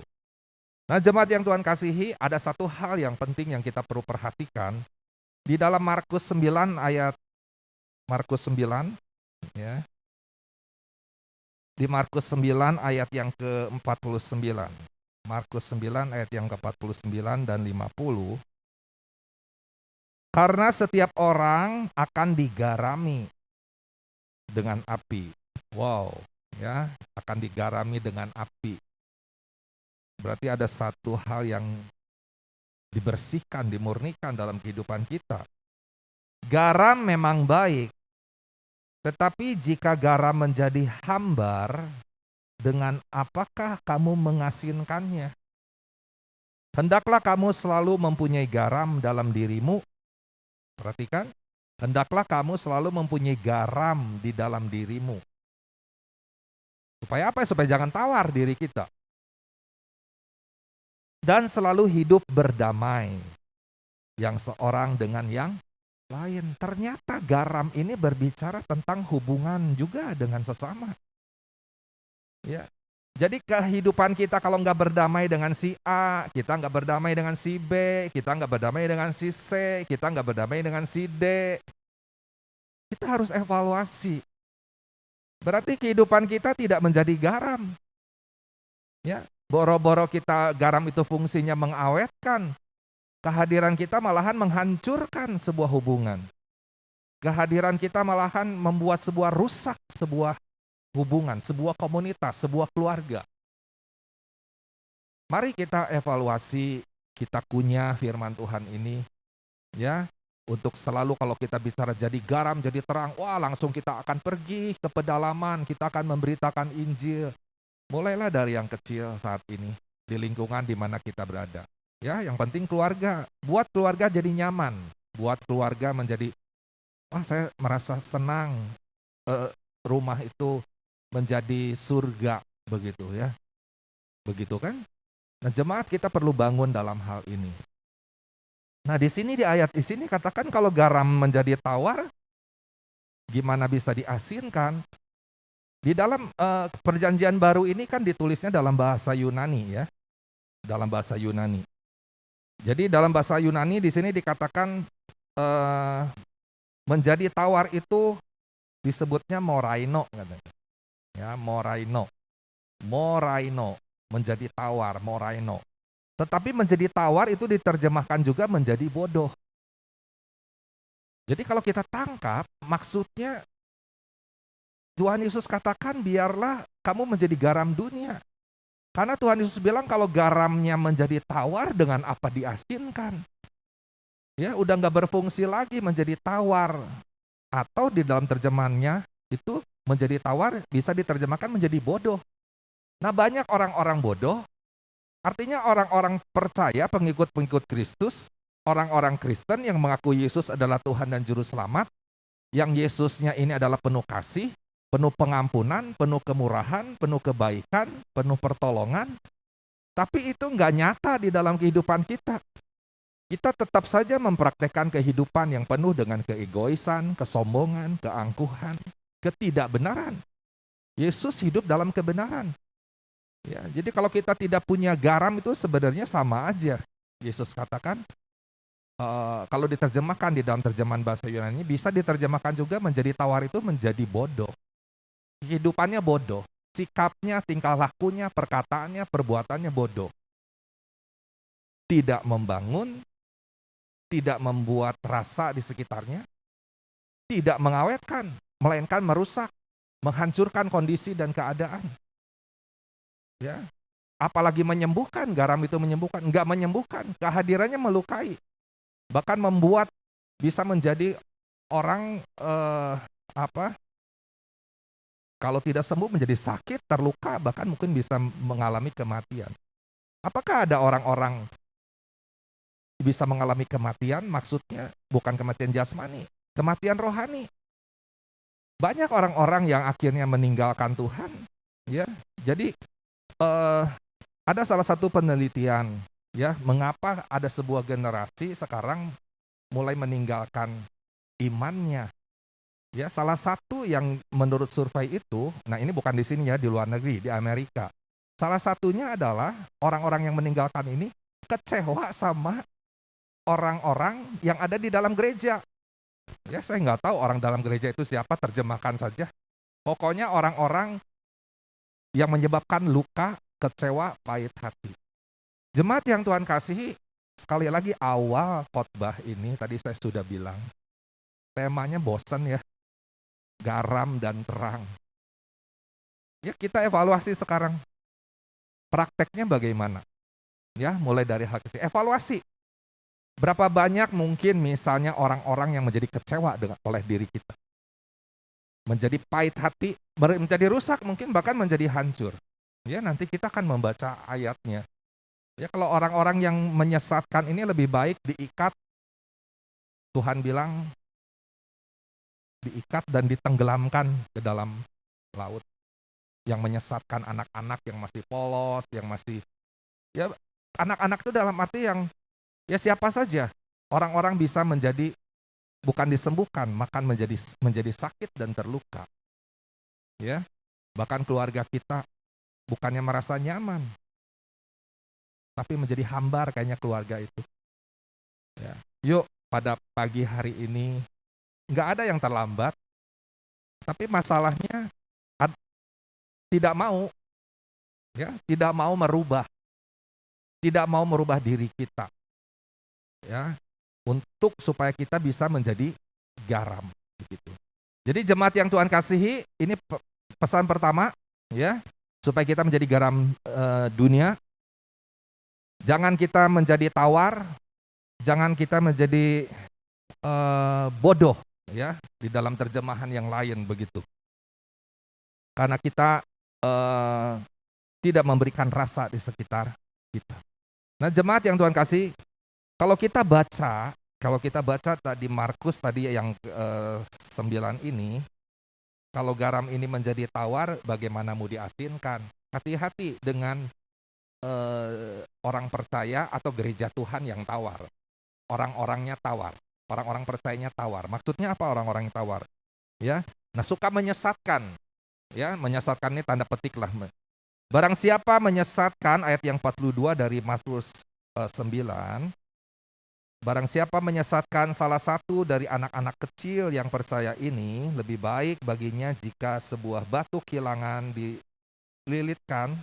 Nah jemaat yang Tuhan kasihi, ada satu hal yang penting yang kita perlu perhatikan, di dalam Markus 9 ayat, Markus 9, ya, di Markus 9 ayat yang ke-49, Markus 9 ayat yang ke-49 dan 50, karena setiap orang akan digarami dengan api. Wow, ya, akan digarami dengan api. Berarti ada satu hal yang dibersihkan, dimurnikan dalam kehidupan kita. Garam memang baik, tetapi jika garam menjadi hambar, dengan apakah kamu mengasinkannya? Hendaklah kamu selalu mempunyai garam dalam dirimu. Perhatikan. Hendaklah kamu selalu mempunyai garam di dalam dirimu. Supaya apa? Supaya jangan tawar diri kita. Dan selalu hidup berdamai. Yang seorang dengan yang lain. Ternyata garam ini berbicara tentang hubungan juga dengan sesama. Ya. Jadi kehidupan kita kalau nggak berdamai dengan si A, kita nggak berdamai dengan si B, kita nggak berdamai dengan si C, kita nggak berdamai dengan si D. Kita harus evaluasi. Berarti kehidupan kita tidak menjadi garam. Ya, boro-boro kita garam itu fungsinya mengawetkan. Kehadiran kita malahan menghancurkan sebuah hubungan. Kehadiran kita malahan membuat sebuah rusak sebuah hubungan, sebuah komunitas, sebuah keluarga. Mari kita evaluasi, kita kunyah firman Tuhan ini, ya, untuk selalu kalau kita bicara jadi garam, jadi terang, wah langsung kita akan pergi ke pedalaman, kita akan memberitakan Injil. Mulailah dari yang kecil saat ini, di lingkungan di mana kita berada. Ya, yang penting keluarga, buat keluarga jadi nyaman, buat keluarga menjadi, wah saya merasa senang, rumah itu menjadi surga, begitu ya. Begitu kan? Nah, jemaat kita perlu bangun dalam hal ini. Nah, di sini di ayat di sini katakan kalau garam menjadi tawar, gimana bisa diasinkan? Di dalam perjanjian baru ini kan ditulisnya dalam bahasa Yunani ya. dalam bahasa Yunani. Jadi dalam bahasa Yunani di sini dikatakan menjadi tawar itu disebutnya moraino katanya. Ya, moraino. Moraino, menjadi tawar, moraino. Tetapi menjadi tawar itu diterjemahkan juga menjadi bodoh. Jadi kalau kita tangkap, maksudnya Tuhan Yesus katakan biarlah kamu menjadi garam dunia. Karena Tuhan Yesus bilang kalau garamnya menjadi tawar dengan apa diasinkan. Ya udah nggak berfungsi lagi menjadi tawar. Atau di dalam terjemahannya itu menjadi tawar bisa diterjemahkan menjadi bodoh. Nah banyak orang-orang bodoh, artinya orang-orang percaya pengikut-pengikut Kristus, orang-orang Kristen yang mengaku Yesus adalah Tuhan dan Juru Selamat, yang Yesusnya ini adalah penuh kasih, penuh pengampunan, penuh kemurahan, penuh kebaikan, penuh pertolongan, tapi itu nggak nyata di dalam kehidupan kita. Kita tetap saja mempraktekkan kehidupan yang penuh dengan keegoisan, kesombongan, keangkuhan, ketidakbenaran. Yesus hidup dalam kebenaran. Ya, jadi kalau kita tidak punya garam itu sebenarnya sama aja. Yesus katakan, kalau diterjemahkan di dalam terjemahan bahasa Yunani, bisa diterjemahkan juga menjadi tawar itu menjadi bodoh. Kehidupannya bodoh, sikapnya, tingkah lakunya, perkataannya, perbuatannya bodoh. Tidak membangun, tidak membuat rasa di sekitarnya, tidak mengawetkan, melainkan merusak, menghancurkan kondisi dan keadaan. Ya, apalagi menyembuhkan, garam itu menyembuhkan, enggak menyembuhkan, kehadirannya melukai, bahkan membuat bisa menjadi orang kalau tidak sembuh menjadi sakit, terluka, bahkan mungkin bisa mengalami kematian. Apakah ada orang-orang bisa mengalami kematian? Maksudnya bukan kematian jasmani, kematian rohani. Banyak orang-orang yang akhirnya meninggalkan Tuhan. Ya, jadi ada salah satu penelitian, ya, mengapa ada sebuah generasi sekarang mulai meninggalkan imannya. Ya, salah satu yang menurut survei itu, nah ini bukan di sini ya, di luar negeri, di Amerika. Salah satunya adalah orang-orang yang meninggalkan ini kecewa sama orang-orang yang ada di dalam gereja. Ya, saya nggak tahu orang dalam gereja itu siapa, terjemahkan saja. Pokoknya orang-orang yang menyebabkan luka, kecewa, pahit hati. Jemaat yang Tuhan kasihi, sekali lagi awal khotbah ini tadi saya sudah bilang, temanya bosan ya, garam dan terang. Ya kita evaluasi sekarang, prakteknya bagaimana? Ya mulai dari hal kecil, evaluasi. Berapa banyak mungkin misalnya orang-orang yang menjadi kecewa oleh diri kita, menjadi pahit hati, menjadi rusak, mungkin bahkan menjadi hancur. Ya nanti kita akan membaca ayatnya. Ya kalau orang-orang yang menyesatkan ini lebih baik diikat. Tuhan bilang diikat dan ditenggelamkan ke dalam laut. Yang menyesatkan anak-anak yang masih polos, yang masih, ya anak-anak itu dalam arti yang, ya siapa saja. Orang-orang bisa menjadi, bukan disembuhkan, makan menjadi sakit dan terluka. Ya, bahkan keluarga kita bukannya merasa nyaman, tapi menjadi hambar kayaknya keluarga itu. Ya. Yuk pada pagi hari ini nggak ada yang terlambat, tapi masalahnya tidak mau, ya tidak mau merubah, tidak mau merubah diri kita, ya untuk supaya kita bisa menjadi garam, begitu. Jadi jemaat yang Tuhan kasihi, ini pesan pertama, ya. Supaya kita menjadi garam dunia, jangan kita menjadi tawar, jangan kita menjadi bodoh, ya di dalam terjemahan yang lain begitu. Karena kita tidak memberikan rasa di sekitar kita. Nah jemaat yang Tuhan kasih, kalau kita baca tadi Markus tadi yang 9 ini, kalau garam ini menjadi tawar, bagaimana mau diasinkan? Hati-hati dengan orang percaya atau gereja Tuhan yang tawar. Orang-orangnya tawar, orang-orang percayanya tawar. Maksudnya apa orang-orang yang tawar? Ya, nah suka menyesatkan. Ya, menyesatkan ini tanda petik lah. Barang siapa menyesatkan, ayat yang 42 dari Mazmur 9, barang siapa menyesatkan salah satu dari anak-anak kecil yang percaya ini, lebih baik baginya jika sebuah batu kilangan dililitkan,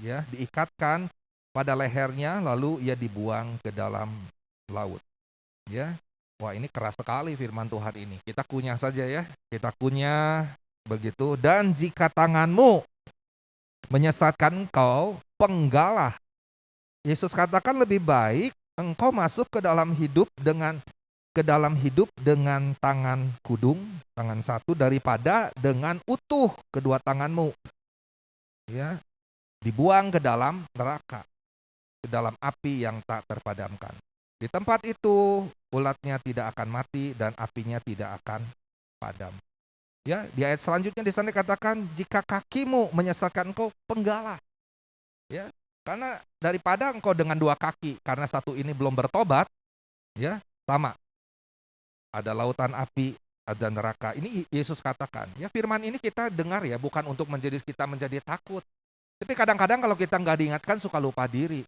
ya, diikatkan pada lehernya, lalu ia dibuang ke dalam laut. Ya, wah ini keras sekali firman Tuhan ini. Kita kunyah saja ya, kita kunyah begitu. Dan jika tanganmu menyesatkan engkau, penggalah. Yesus katakan lebih baik engkau masuk ke dalam hidup dengan tangan kudung, tangan satu, daripada dengan utuh kedua tanganmu. Ya, dibuang ke dalam neraka, ke dalam api yang tak terpadamkan. Di tempat itu ulatnya tidak akan mati dan apinya tidak akan padam. Ya, di ayat selanjutnya di sana dikatakan jika kakimu menyesatkan engkau, penggalah. Ya, karena daripada engkau dengan dua kaki, karena satu ini belum bertobat, ya, sama. Ada lautan api, ada neraka. Ini Yesus katakan. Ya, firman ini kita dengar ya, bukan untuk kita menjadi takut. Tapi kadang-kadang kalau kita nggak diingatkan suka lupa diri.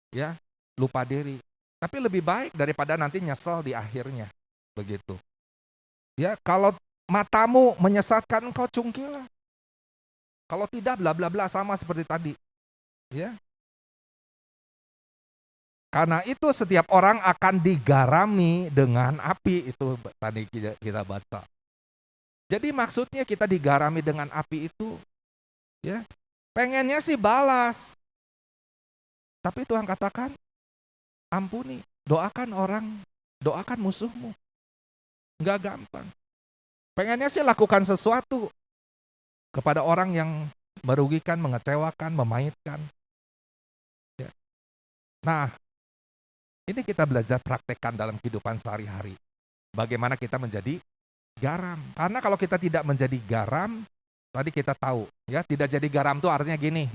Ya, lupa diri. Tapi lebih baik daripada nanti nyesel di akhirnya. Begitu. Ya, kalau matamu menyesatkan engkau, cungkilah. Kalau tidak, bla bla bla, sama seperti tadi. Ya. Karena itu setiap orang akan digarami dengan api, itu tadi kita baca. Jadi maksudnya kita digarami dengan api itu, ya, pengennya sih balas. Tapi Tuhan katakan, ampuni, doakan musuhmu. Enggak gampang. Pengennya sih lakukan sesuatu kepada orang yang merugikan, mengecewakan, memahitkan. Ya. Nah, ini kita belajar praktekkan dalam kehidupan sehari-hari. Bagaimana kita menjadi garam. Karena kalau kita tidak menjadi garam, tadi kita tahu, ya, tidak jadi garam itu artinya gini,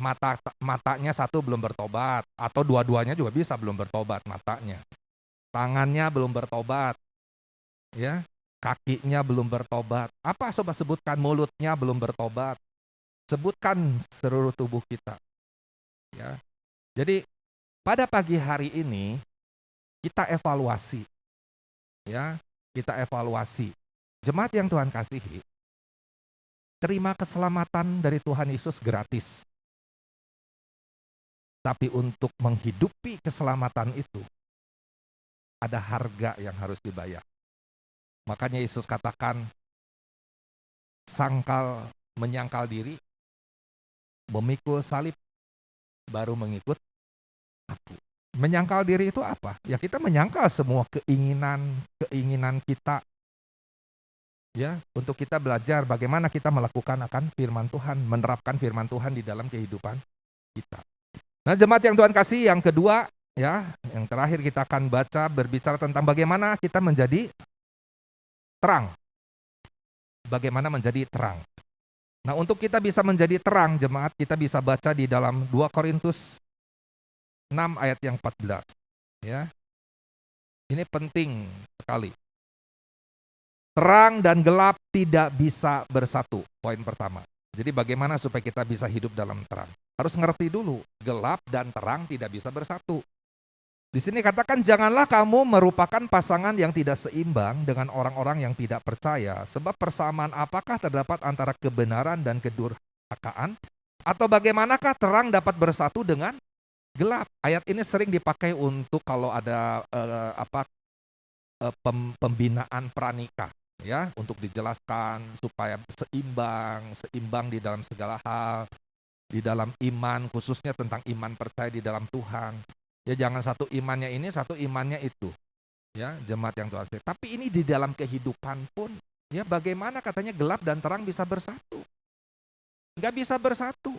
matanya satu belum bertobat, atau dua-duanya juga bisa belum bertobat matanya. Tangannya belum bertobat, ya. Kakinya belum bertobat. Apa coba sebutkan? Mulutnya belum bertobat. Sebutkan seluruh tubuh kita. Ya. Jadi pada pagi hari ini kita evaluasi. Ya, kita evaluasi. Jemaat yang Tuhan kasihi, terima keselamatan dari Tuhan Yesus gratis. Tapi untuk menghidupi keselamatan itu ada harga yang harus dibayar. Makanya Yesus katakan, menyangkal diri, memikul salib, baru mengikut aku. Menyangkal diri itu apa? Ya kita menyangkal semua keinginan kita. Ya, untuk kita belajar bagaimana kita melakukan akan firman Tuhan, menerapkan firman Tuhan di dalam kehidupan kita. Nah, jemaat yang Tuhan kasih, yang kedua, ya, yang terakhir kita akan baca berbicara tentang bagaimana kita menjadi terang. Bagaimana menjadi terang. Nah, untuk kita bisa menjadi terang, jemaat, kita bisa baca di dalam 2 Korintus 6 ayat yang 14. Ya. Ini penting sekali. Terang dan gelap tidak bisa bersatu. Poin pertama. Jadi bagaimana supaya kita bisa hidup dalam terang? Harus ngerti dulu, gelap dan terang tidak bisa bersatu. Di sini katakan, janganlah kamu merupakan pasangan yang tidak seimbang dengan orang-orang yang tidak percaya, sebab persamaan apakah terdapat antara kebenaran dan kedurhakaan? Atau bagaimanakah terang dapat bersatu dengan gelap? Ayat ini sering dipakai untuk kalau ada pembinaan pranikah, ya, untuk dijelaskan supaya seimbang di dalam segala hal, di dalam iman, khususnya tentang iman percaya di dalam Tuhan. Ya, jangan satu imannya ini, satu imannya itu. Ya, jemaat yang Tuhan kasih. Tapi ini di dalam kehidupan pun, ya, bagaimana katanya gelap dan terang bisa bersatu? Nggak bisa bersatu.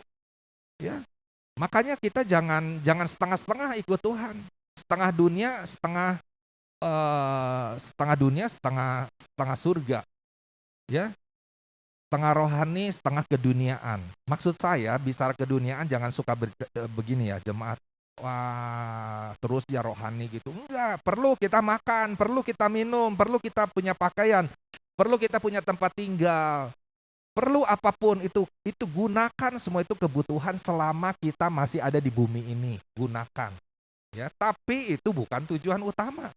Ya. Makanya kita jangan setengah-setengah ikut Tuhan. Setengah dunia, setengah surga. Ya. Setengah rohani, setengah keduniaan. Maksud saya, bicara keduniaan jangan suka begini ya, jemaat. Wah, terus ya rohani gitu. Enggak, perlu kita makan, perlu kita minum, perlu kita punya pakaian, perlu kita punya tempat tinggal. Perlu apapun itu gunakan semua itu kebutuhan selama kita masih ada di bumi ini, gunakan. Ya, tapi itu bukan tujuan utama.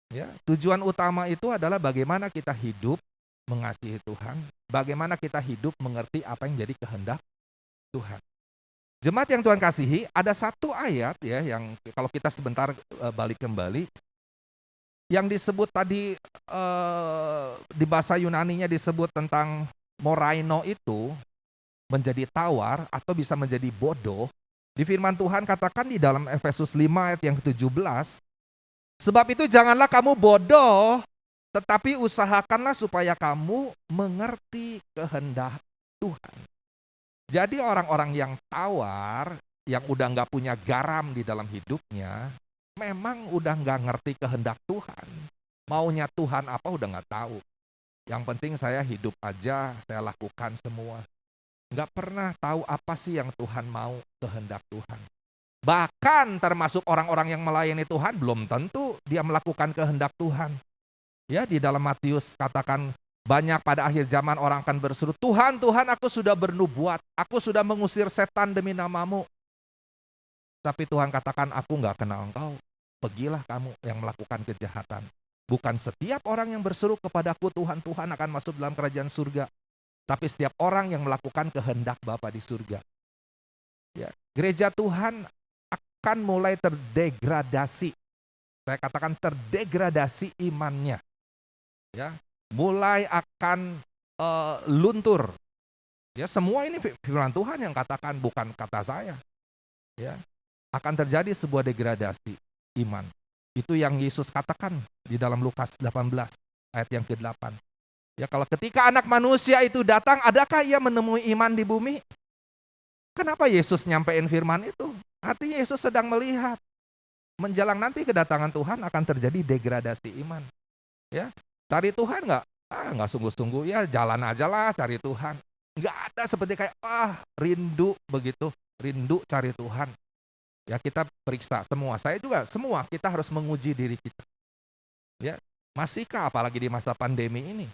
Ya, tujuan utama itu adalah bagaimana kita hidup mengasihi Tuhan, bagaimana kita hidup mengerti apa yang jadi kehendak Tuhan. Jemaat yang Tuhan kasihi, ada satu ayat ya yang kalau kita sebentar balik kembali, yang disebut tadi di bahasa Yunaninya disebut tentang moraino itu menjadi tawar atau bisa menjadi bodoh. Di firman Tuhan katakan di dalam Efesus 5 ayat yang ke-17, sebab itu janganlah kamu bodoh, tetapi usahakanlah supaya kamu mengerti kehendak Tuhan. Jadi orang-orang yang tawar, yang udah nggak punya garam di dalam hidupnya, memang udah nggak ngerti kehendak Tuhan. Maunya Tuhan apa udah nggak tahu. Yang penting saya hidup aja, saya lakukan semua. Nggak pernah tahu apa sih yang Tuhan mau, kehendak Tuhan. Bahkan termasuk orang-orang yang melayani Tuhan, belum tentu dia melakukan kehendak Tuhan. Ya, di dalam Matius katakan, banyak pada akhir zaman orang akan berseru, Tuhan, Tuhan, aku sudah bernubuat, aku sudah mengusir setan demi namamu. Tapi Tuhan katakan, aku nggak kenal engkau. Pergilah kamu yang melakukan kejahatan. Bukan setiap orang yang berseru kepadaku Tuhan, Tuhan akan masuk dalam kerajaan surga. Tapi setiap orang yang melakukan kehendak Bapa di surga. Ya, gereja Tuhan akan mulai terdegradasi. Saya katakan terdegradasi imannya. Ya, mulai akan luntur. Ya, semua ini firman Tuhan yang katakan, bukan kata saya. Ya, akan terjadi sebuah degradasi iman. Itu yang Yesus katakan di dalam Lukas 18 ayat yang ke-8. Ya, kalau ketika anak manusia itu datang, adakah ia menemui iman di bumi? Kenapa Yesus nyampein firman itu? Artinya Yesus sedang melihat menjelang nanti kedatangan Tuhan akan terjadi degradasi iman. Ya, cari Tuhan nggak sungguh-sungguh, ya jalan aja lah cari Tuhan. Nggak ada seperti kayak rindu begitu, rindu cari Tuhan. Ya, kita periksa semua, saya juga semua kita harus menguji diri kita. Ya, masihkah apalagi di masa pandemi ini?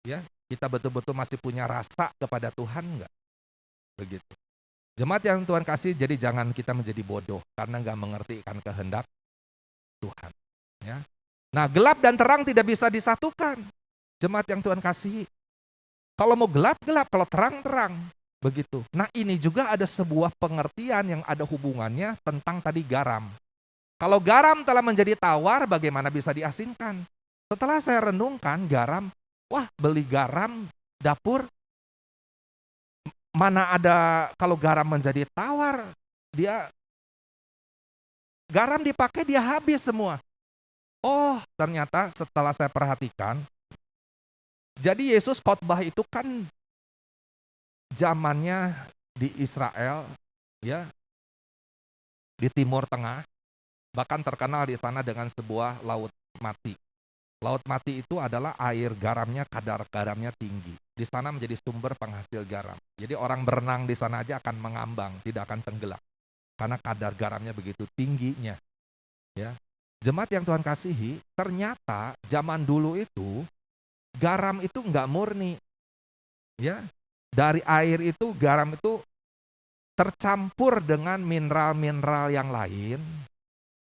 Ya, kita betul-betul masih punya rasa kepada Tuhan nggak? Begitu. Jemaat yang Tuhan kasih, jadi jangan kita menjadi bodoh karena nggak mengerti kan kehendak Tuhan. Ya. Nah, gelap dan terang tidak bisa disatukan. Jemaat yang Tuhan kasih, kalau mau gelap, gelap, kalau terang, terang. Begitu. Nah, ini juga ada sebuah pengertian yang ada hubungannya tentang tadi garam. Kalau garam telah menjadi tawar, bagaimana bisa diasinkan? Setelah saya renungkan garam, wah, beli garam dapur, mana ada kalau garam menjadi tawar, garam dipakai dia habis semua. Oh, ternyata setelah saya perhatikan, jadi Yesus khotbah itu kan zamannya di Israel, ya, di Timur Tengah, bahkan terkenal di sana dengan sebuah laut mati. Laut mati itu adalah air garamnya, kadar garamnya tinggi. Di sana menjadi sumber penghasil garam. Jadi orang berenang di sana aja akan mengambang, tidak akan tenggelam. Karena kadar garamnya begitu tingginya. Ya. Jemaat yang Tuhan kasihi, ternyata zaman dulu itu garam itu enggak murni. Ya. Dari air itu garam itu tercampur dengan mineral-mineral yang lain,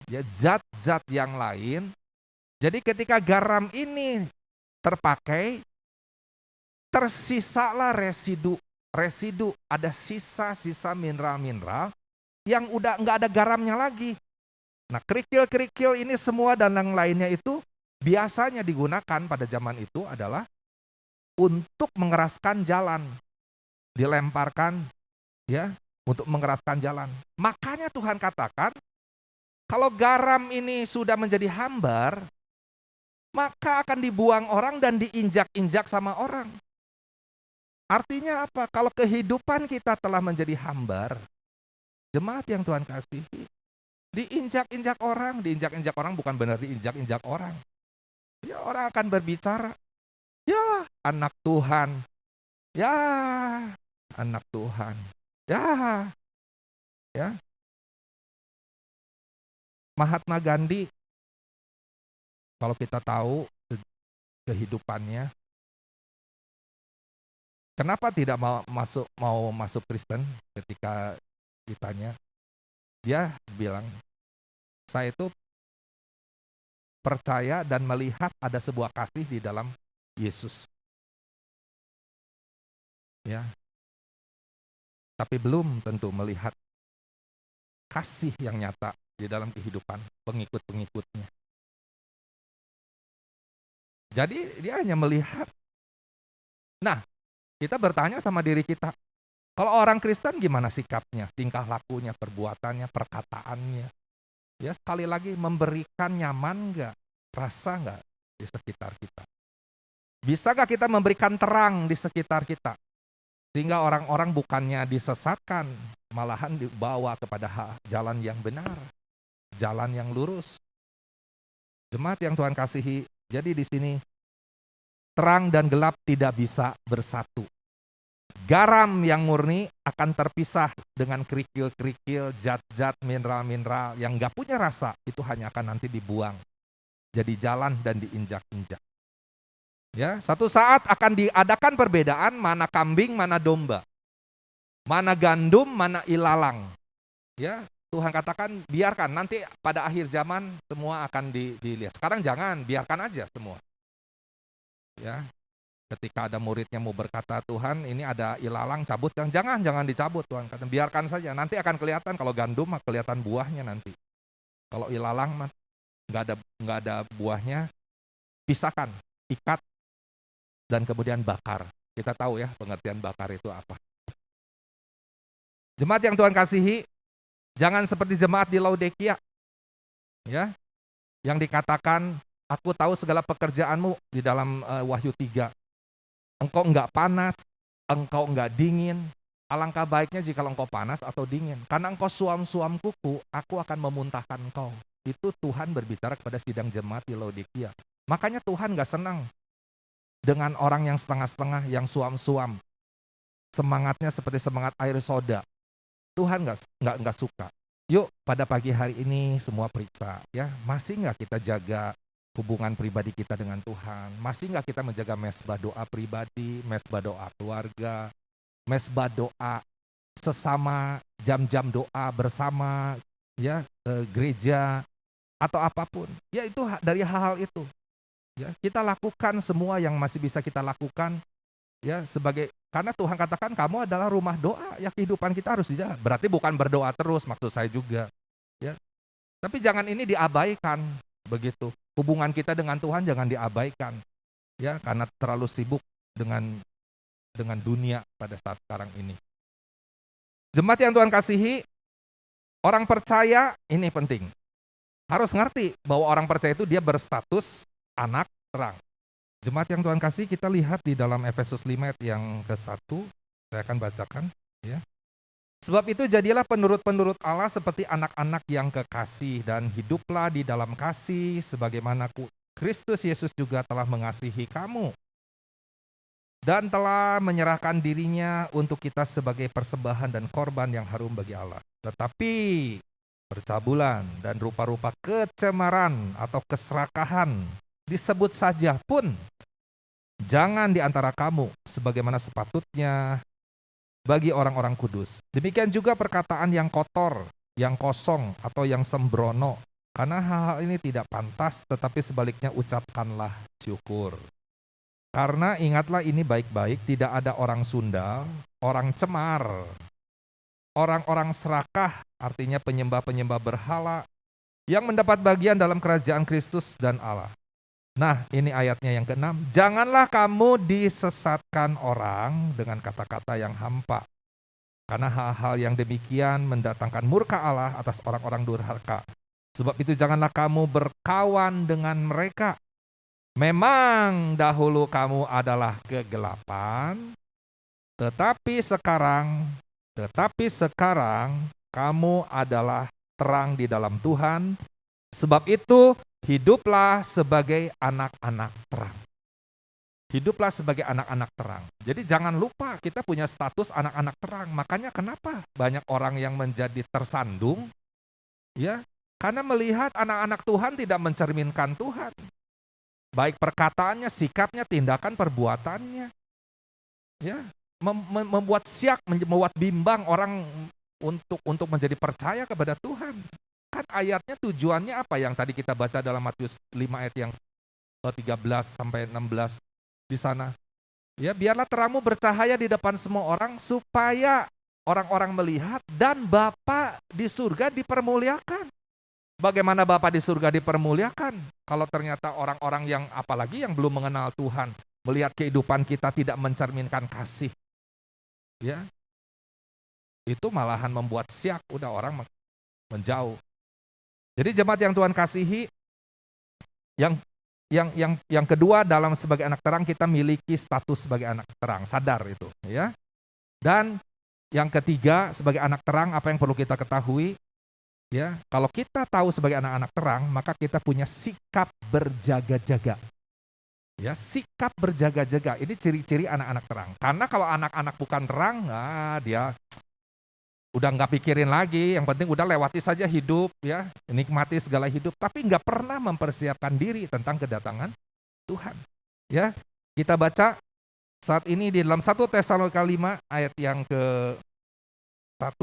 ya, zat-zat yang lain. Jadi ketika garam ini terpakai, tersisalah residu, ada sisa-sisa mineral-mineral yang udah nggak ada garamnya lagi. Nah, kerikil-kerikil ini semua dan yang lainnya itu biasanya digunakan pada zaman itu adalah untuk mengeraskan jalan, dilemparkan, ya, untuk mengeraskan jalan. Makanya Tuhan katakan, kalau garam ini sudah menjadi hambar, maka akan dibuang orang dan diinjak-injak sama orang. Artinya apa? Kalau kehidupan kita telah menjadi hambar, jemaat yang Tuhan kasihi, diinjak-injak orang bukan benar diinjak-injak orang. Ya, orang akan berbicara, ya anak Tuhan, ya anak Tuhan, ya. Mahatma Gandhi, kalau kita tahu kehidupannya, Kenapa tidak mau masuk Kristen? Ketika ditanya, dia bilang, saya itu percaya dan melihat ada sebuah kasih di dalam Yesus. Ya. Tapi belum tentu melihat kasih yang nyata di dalam kehidupan pengikut-pengikutnya. Jadi dia hanya melihat. Nah, kita bertanya sama diri kita, kalau orang Kristen gimana sikapnya, tingkah lakunya, perbuatannya, perkataannya? Ya, sekali lagi, memberikan nyaman nggak, rasa nggak di sekitar kita? Bisa nggak kita memberikan terang di sekitar kita? Sehingga orang-orang bukannya disesatkan, malahan dibawa kepada jalan yang benar, jalan yang lurus. Jemaat yang Tuhan kasihi, jadi di sini terang dan gelap tidak bisa bersatu. Garam yang murni akan terpisah dengan kerikil-kerikil, zat-zat, mineral-mineral yang gak punya rasa. Itu hanya akan nanti dibuang. Jadi jalan dan diinjak-injak. Ya, satu saat akan diadakan perbedaan mana kambing, mana domba. Mana gandum, mana ilalang. Ya, Tuhan katakan biarkan, nanti pada akhir zaman semua akan dilihat. Sekarang jangan, biarkan aja semua. Ya, ketika ada muridnya mau berkata, Tuhan ini ada ilalang, cabut, jangan dicabut Tuhan, kata biarkan saja, nanti akan kelihatan. Kalau gandum kelihatan buahnya nanti, kalau ilalang nggak ada buahnya, pisahkan, ikat, dan kemudian bakar. Kita tahu ya pengertian bakar itu apa. Jemaat yang Tuhan kasihi, jangan seperti jemaat di Laodikia, ya, yang dikatakan, aku tahu segala pekerjaanmu di dalam Wahyu 3. Engkau enggak panas, engkau enggak dingin. Alangkah baiknya jika engkau panas atau dingin. Karena engkau suam-suam kuku, aku akan memuntahkan engkau. Itu Tuhan berbicara kepada sidang jemaat di Laodikia. Makanya Tuhan enggak senang dengan orang yang setengah-setengah, yang suam-suam. Semangatnya seperti semangat air soda. Tuhan enggak suka. Yuk pada pagi hari ini semua periksa, ya, masih enggak kita jaga hubungan pribadi kita dengan Tuhan? Masih nggak kita menjaga mesbah doa pribadi, mesbah doa keluarga, mesbah doa sesama, jam-jam doa bersama, ya, gereja atau apapun? Ya, itu dari hal-hal itu. Ya, kita lakukan semua yang masih bisa kita lakukan, ya, karena Tuhan katakan kamu adalah rumah doa. Ya, kehidupan kita harus dijaga. Berarti bukan berdoa terus, maksud saya juga. Ya, tapi jangan ini diabaikan begitu. Hubungan kita dengan Tuhan jangan diabaikan, ya, karena terlalu sibuk dengan dunia pada saat sekarang ini. Jemaat yang Tuhan kasihi, orang percaya ini penting. Harus ngerti bahwa orang percaya itu dia berstatus anak terang. Jemaat yang Tuhan kasihi, kita lihat di dalam Efesus 5 ayat yang ke-1, saya akan bacakan, ya. Sebab itu jadilah penurut-penurut Allah seperti anak-anak yang kekasih, dan hiduplah di dalam kasih sebagaimana Kristus Yesus juga telah mengasihi kamu dan telah menyerahkan dirinya untuk kita sebagai persembahan dan korban yang harum bagi Allah. Tetapi percabulan dan rupa-rupa kecemaran atau keserakahan disebut saja pun jangan di antara kamu sebagaimana sepatutnya bagi orang-orang kudus. Demikian juga perkataan yang kotor, yang kosong, atau yang sembrono. Karena hal-hal ini tidak pantas, tetapi sebaliknya ucapkanlah syukur. Karena ingatlah ini baik-baik, tidak ada orang sundal, orang cemar, orang-orang serakah, artinya penyembah-penyembah berhala, yang mendapat bagian dalam kerajaan Kristus dan Allah. Nah, ini ayatnya yang ke-6. Janganlah kamu disesatkan orang dengan kata-kata yang hampa. Karena hal-hal yang demikian mendatangkan murka Allah atas orang-orang durhaka. Sebab itu janganlah kamu berkawan dengan mereka. Memang dahulu kamu adalah kegelapan, tetapi sekarang kamu adalah terang di dalam Tuhan. Sebab itu hiduplah sebagai anak-anak terang. Hiduplah sebagai anak-anak terang. Jadi jangan lupa kita punya status anak-anak terang. Makanya kenapa banyak orang yang menjadi tersandung? Ya, karena melihat anak-anak Tuhan tidak mencerminkan Tuhan. Baik perkataannya, sikapnya, tindakan, perbuatannya. Ya, membuat siak, membuat bimbang orang untuk menjadi percaya kepada Tuhan. Kan ayatnya tujuannya apa yang tadi kita baca dalam Matius 5 ayat yang 13 sampai 16 di sana. Ya, biarlah terangmu bercahaya di depan semua orang supaya orang-orang melihat dan Bapa di surga dipermuliakan. Bagaimana Bapa di surga dipermuliakan? Kalau ternyata orang-orang yang apalagi yang belum mengenal Tuhan, melihat kehidupan kita tidak mencerminkan kasih. Ya. Itu malahan membuat siak, udah orang menjauh. Jadi jemaat yang Tuhan kasihi, yang kedua dalam sebagai anak terang kita miliki status sebagai anak terang, sadar itu, ya. Dan yang ketiga sebagai anak terang apa yang perlu kita ketahui, ya, kalau kita tahu sebagai anak-anak terang maka kita punya sikap berjaga-jaga. Ya, sikap berjaga-jaga ini ciri-ciri anak-anak terang. Karena kalau anak-anak bukan terang, dia udah nggak pikirin lagi, yang penting udah lewati saja hidup, ya, nikmati segala hidup, tapi nggak pernah mempersiapkan diri tentang kedatangan Tuhan. Ya, kita baca saat ini di dalam 1 Tesalonika 5 ayat yang ke-1.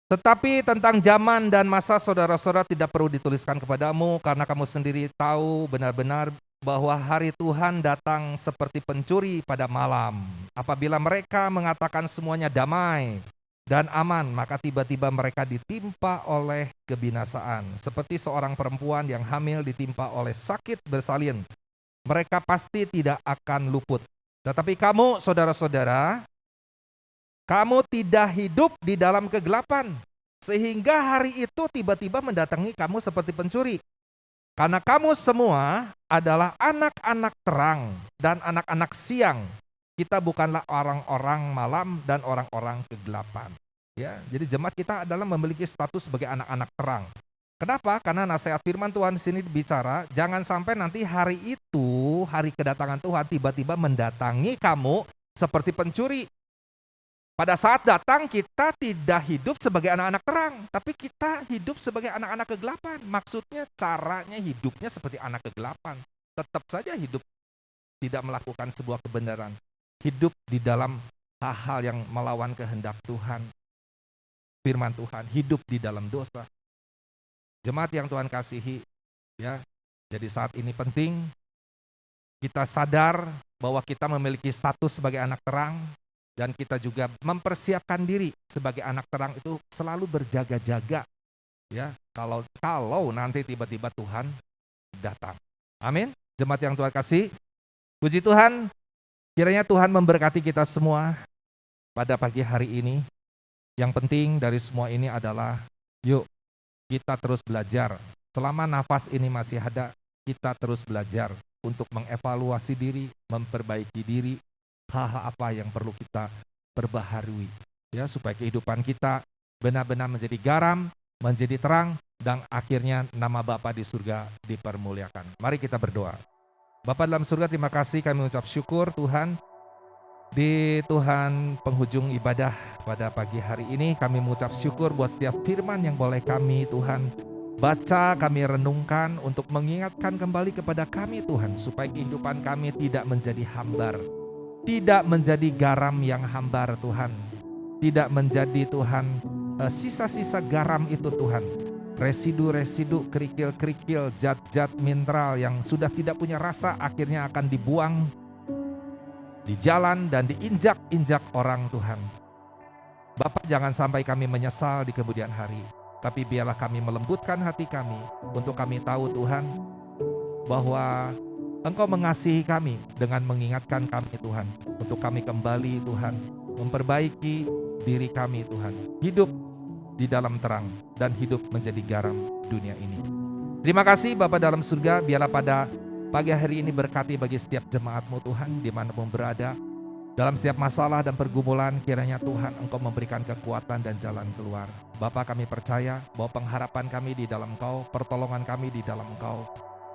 Tetapi tentang zaman dan masa saudara-saudara tidak perlu dituliskan kepadamu, karena kamu sendiri tahu benar-benar bahwa hari Tuhan datang seperti pencuri pada malam. Apabila mereka mengatakan semuanya damai dan aman, maka tiba-tiba mereka ditimpa oleh kebinasaan. Seperti seorang perempuan yang hamil ditimpa oleh sakit bersalin. Mereka pasti tidak akan luput. Tetapi kamu, saudara-saudara, kamu tidak hidup di dalam kegelapan, sehingga hari itu tiba-tiba mendatangi kamu seperti pencuri. Karena kamu semua adalah anak-anak terang dan anak-anak siang. Kita bukanlah orang-orang malam dan orang-orang kegelapan. Ya, jadi jemaat kita adalah memiliki status sebagai anak-anak terang. Kenapa? Karena nasihat firman Tuhan di sini bicara, jangan sampai nanti hari itu, hari kedatangan Tuhan tiba-tiba mendatangi kamu seperti pencuri. Pada saat datang kita tidak hidup sebagai anak-anak terang, tapi kita hidup sebagai anak-anak kegelapan. Maksudnya caranya hidupnya seperti anak kegelapan. Tetap saja hidup tidak melakukan sebuah kebenaran. Hidup di dalam hal-hal yang melawan kehendak Tuhan. Firman Tuhan, hidup di dalam dosa. Jemaat yang Tuhan kasihi, ya. Jadi saat ini penting kita sadar bahwa kita memiliki status sebagai anak terang. Dan kita juga mempersiapkan diri sebagai anak terang itu selalu berjaga-jaga, ya, kalau nanti tiba-tiba Tuhan datang. Amin. Jemaat yang Tuhan kasih, puji Tuhan, kiranya Tuhan memberkati kita semua pada pagi hari ini. Yang penting dari semua ini adalah, yuk kita terus belajar. Selama nafas ini masih ada, kita terus belajar untuk mengevaluasi diri, memperbaiki diri, hal-hal apa yang perlu kita perbaharui, ya, supaya kehidupan kita benar-benar menjadi garam, menjadi terang, dan akhirnya nama Bapa di surga dipermuliakan. Mari kita berdoa. Bapa dalam surga, terima kasih, kami mengucap syukur Tuhan, di Tuhan penghujung ibadah pada pagi hari ini, kami mengucap syukur buat setiap firman yang boleh kami Tuhan baca, kami renungkan untuk mengingatkan kembali kepada kami Tuhan, supaya kehidupan kami tidak menjadi hambar. Tidak menjadi garam yang hambar Tuhan. Tidak menjadi Tuhan sisa-sisa garam itu Tuhan. Residu-residu, kerikil-kerikil, zat-zat mineral yang sudah tidak punya rasa akhirnya akan dibuang di jalan dan diinjak-injak orang Tuhan. Bapak, jangan sampai kami menyesal di kemudian hari. Tapi biarlah kami melembutkan hati kami untuk kami tahu Tuhan bahwa Engkau mengasihi kami dengan mengingatkan kami Tuhan, untuk kami kembali Tuhan, memperbaiki diri kami Tuhan, hidup di dalam terang dan hidup menjadi garam dunia ini. Terima kasih Bapa dalam surga, biarlah pada pagi hari ini berkati bagi setiap jemaat-Mu Tuhan, dimanapun berada, dalam setiap masalah dan pergumulan, kiranya Tuhan Engkau memberikan kekuatan dan jalan keluar. Bapa, kami percaya bahwa pengharapan kami di dalam Engkau, pertolongan kami di dalam Engkau.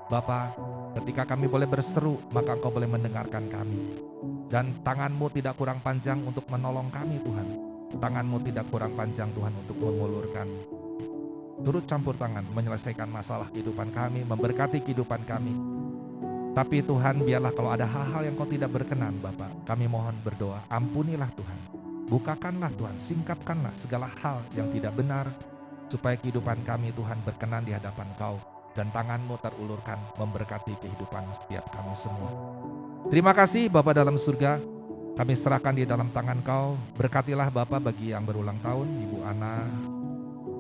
Bapa, ketika kami boleh berseru, maka Engkau boleh mendengarkan kami. Dan tangan-Mu tidak kurang panjang untuk menolong kami Tuhan. Tangan-Mu tidak kurang panjang Tuhan untuk mengulurkan. Turut campur tangan menyelesaikan masalah kehidupan kami, memberkati kehidupan kami. Tetapi Tuhan, biarlah kalau ada hal-hal yang Kau tidak berkenan Bapa, kami mohon berdoa, ampunilah Tuhan. Bukakanlah Tuhan, singkapkanlah segala hal yang tidak benar, supaya kehidupan kami Tuhan berkenan di hadapan Kau, dan tangan-Mu terulurkan memberkati kehidupan setiap kami semua. Terima kasih Bapa dalam surga, kami serahkan di dalam tangan Kau. Berkatilah Bapa bagi yang berulang tahun, Ibu Ana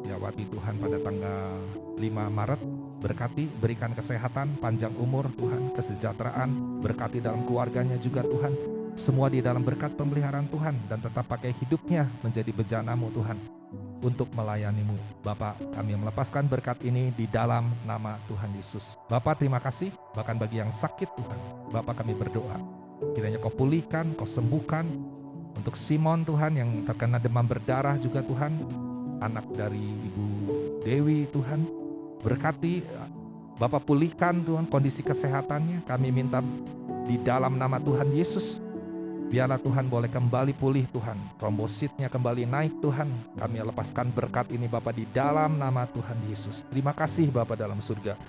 Diawati Tuhan pada tanggal 5 Maret. Berkati, berikan kesehatan, panjang umur Tuhan, kesejahteraan, berkati dalam keluarganya juga Tuhan. Semua di dalam berkat pemeliharaan Tuhan, dan tetap pakai hidupnya menjadi bejana-Mu Tuhan untuk melayani-Mu. Bapa, kami melepaskan berkat ini di dalam nama Tuhan Yesus. Bapa, terima kasih, bahkan bagi yang sakit Tuhan, Bapa kami berdoa, kiranya Kau pulihkan, Kau sembuhkan. Untuk Simon Tuhan yang terkena demam berdarah juga Tuhan, anak dari Ibu Dewi Tuhan, berkati Bapak, pulihkan Tuhan kondisi kesehatannya. Kami minta di dalam nama Tuhan Yesus, biarlah Tuhan boleh kembali pulih Tuhan, trombositnya kembali naik Tuhan. Kami lepaskan berkat ini Bapak di dalam nama Tuhan Yesus. Terima kasih Bapak dalam surga.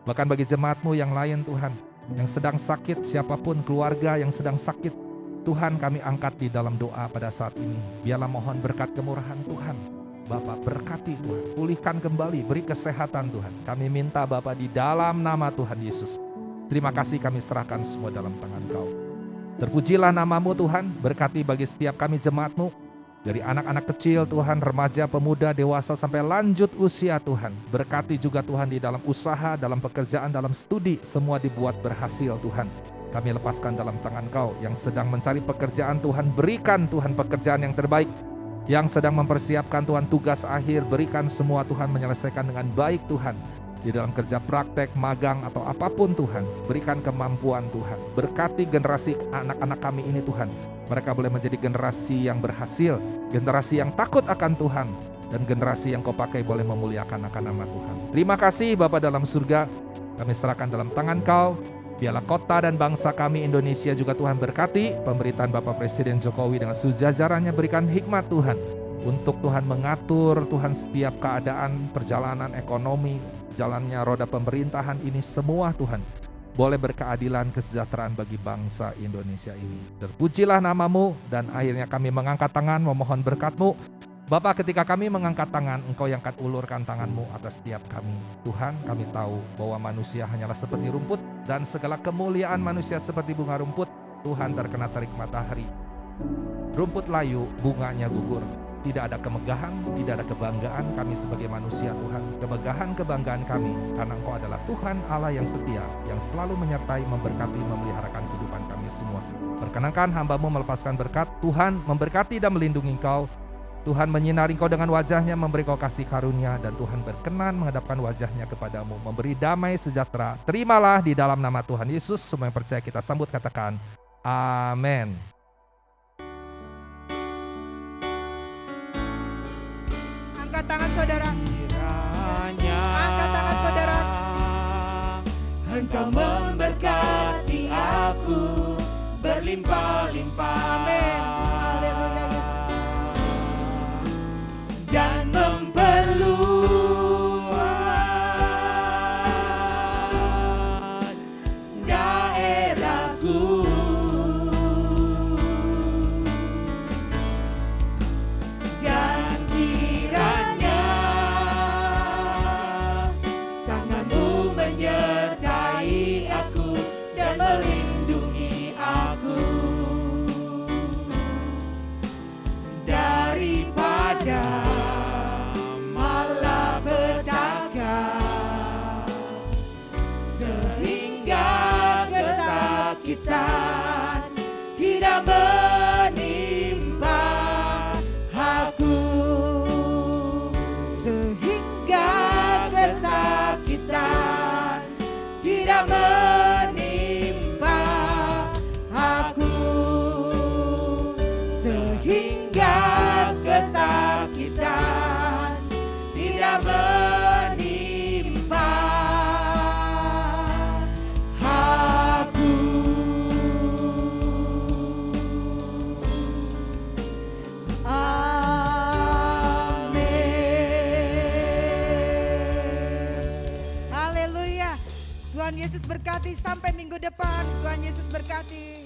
Bahkan bagi jemaat-Mu yang lain Tuhan, yang sedang sakit, siapapun keluarga yang sedang sakit, Tuhan kami angkat di dalam doa pada saat ini. Biarlah mohon berkat kemurahan Tuhan. Bapak berkati Tuhan, pulihkan kembali, beri kesehatan Tuhan. Kami minta Bapak di dalam nama Tuhan Yesus. Terima kasih, kami serahkan semua dalam tangan Kau. Terpujilah nama-Mu Tuhan, berkati bagi setiap kami jemaat-Mu. Dari anak-anak kecil Tuhan, remaja, pemuda, dewasa sampai lanjut usia Tuhan. Berkati juga Tuhan di dalam usaha, dalam pekerjaan, dalam studi, semua dibuat berhasil Tuhan. Kami lepaskan dalam tangan Kau. Yang sedang mencari pekerjaan Tuhan, berikan Tuhan pekerjaan yang terbaik. Yang sedang mempersiapkan Tuhan tugas akhir, berikan semua Tuhan menyelesaikan dengan baik Tuhan. Di dalam kerja praktek, magang atau apapun Tuhan, berikan kemampuan Tuhan. Berkati generasi anak-anak kami ini Tuhan. Mereka boleh menjadi generasi yang berhasil, generasi yang takut akan Tuhan, dan generasi yang Kau pakai boleh memuliakan akan nama Tuhan. Terima kasih Bapa dalam surga, kami serahkan dalam tangan Kau. Biarlah kota dan bangsa kami Indonesia juga Tuhan berkati. Pemerintahan Bapak Presiden Jokowi dengan sejajarannya berikan hikmat Tuhan, untuk Tuhan mengatur Tuhan setiap keadaan, perjalanan ekonomi, jalannya roda pemerintahan ini semua Tuhan boleh berkeadilan, kesejahteraan bagi bangsa Indonesia ini. Terpujilah nama-Mu, dan akhirnya kami mengangkat tangan memohon berkat-Mu. Bapak, ketika kami mengangkat tangan, Engkau yang akan ulurkan tangan-Mu atas setiap kami. Tuhan, kami tahu bahwa manusia hanyalah seperti rumput, dan segala kemuliaan manusia seperti bunga rumput. Tuhan, terkena terik matahari, rumput layu, bunganya gugur. Tidak ada kemegahan, tidak ada kebanggaan kami sebagai manusia Tuhan. Kemegahan, kebanggaan kami karena Engkau adalah Tuhan Allah yang setia, yang selalu menyertai, memberkati, memeliharakan kehidupan kami semua. Perkenankan hamba-Mu melepaskan berkat. Tuhan memberkati dan melindungi Engkau. Tuhan menyinari Engkau dengan wajahnya, memberi Kau kasih karunia, dan Tuhan berkenan menghadapkan wajahnya kepadamu, memberi damai sejahtera. Terimalah di dalam nama Tuhan Yesus. Semua yang percaya kita sambut katakan amin. Angkat tangan saudara. Kiranya Angkat tangan saudara. Engkau memberkati aku berlimpah-limpah. Amin. Haleluya Yesus. Dan memperluas daerahku. Dan kiranya tangan-Mu menyertai aku Tuhan Yesus berkati, sampai minggu depan. Tuhan Yesus berkati.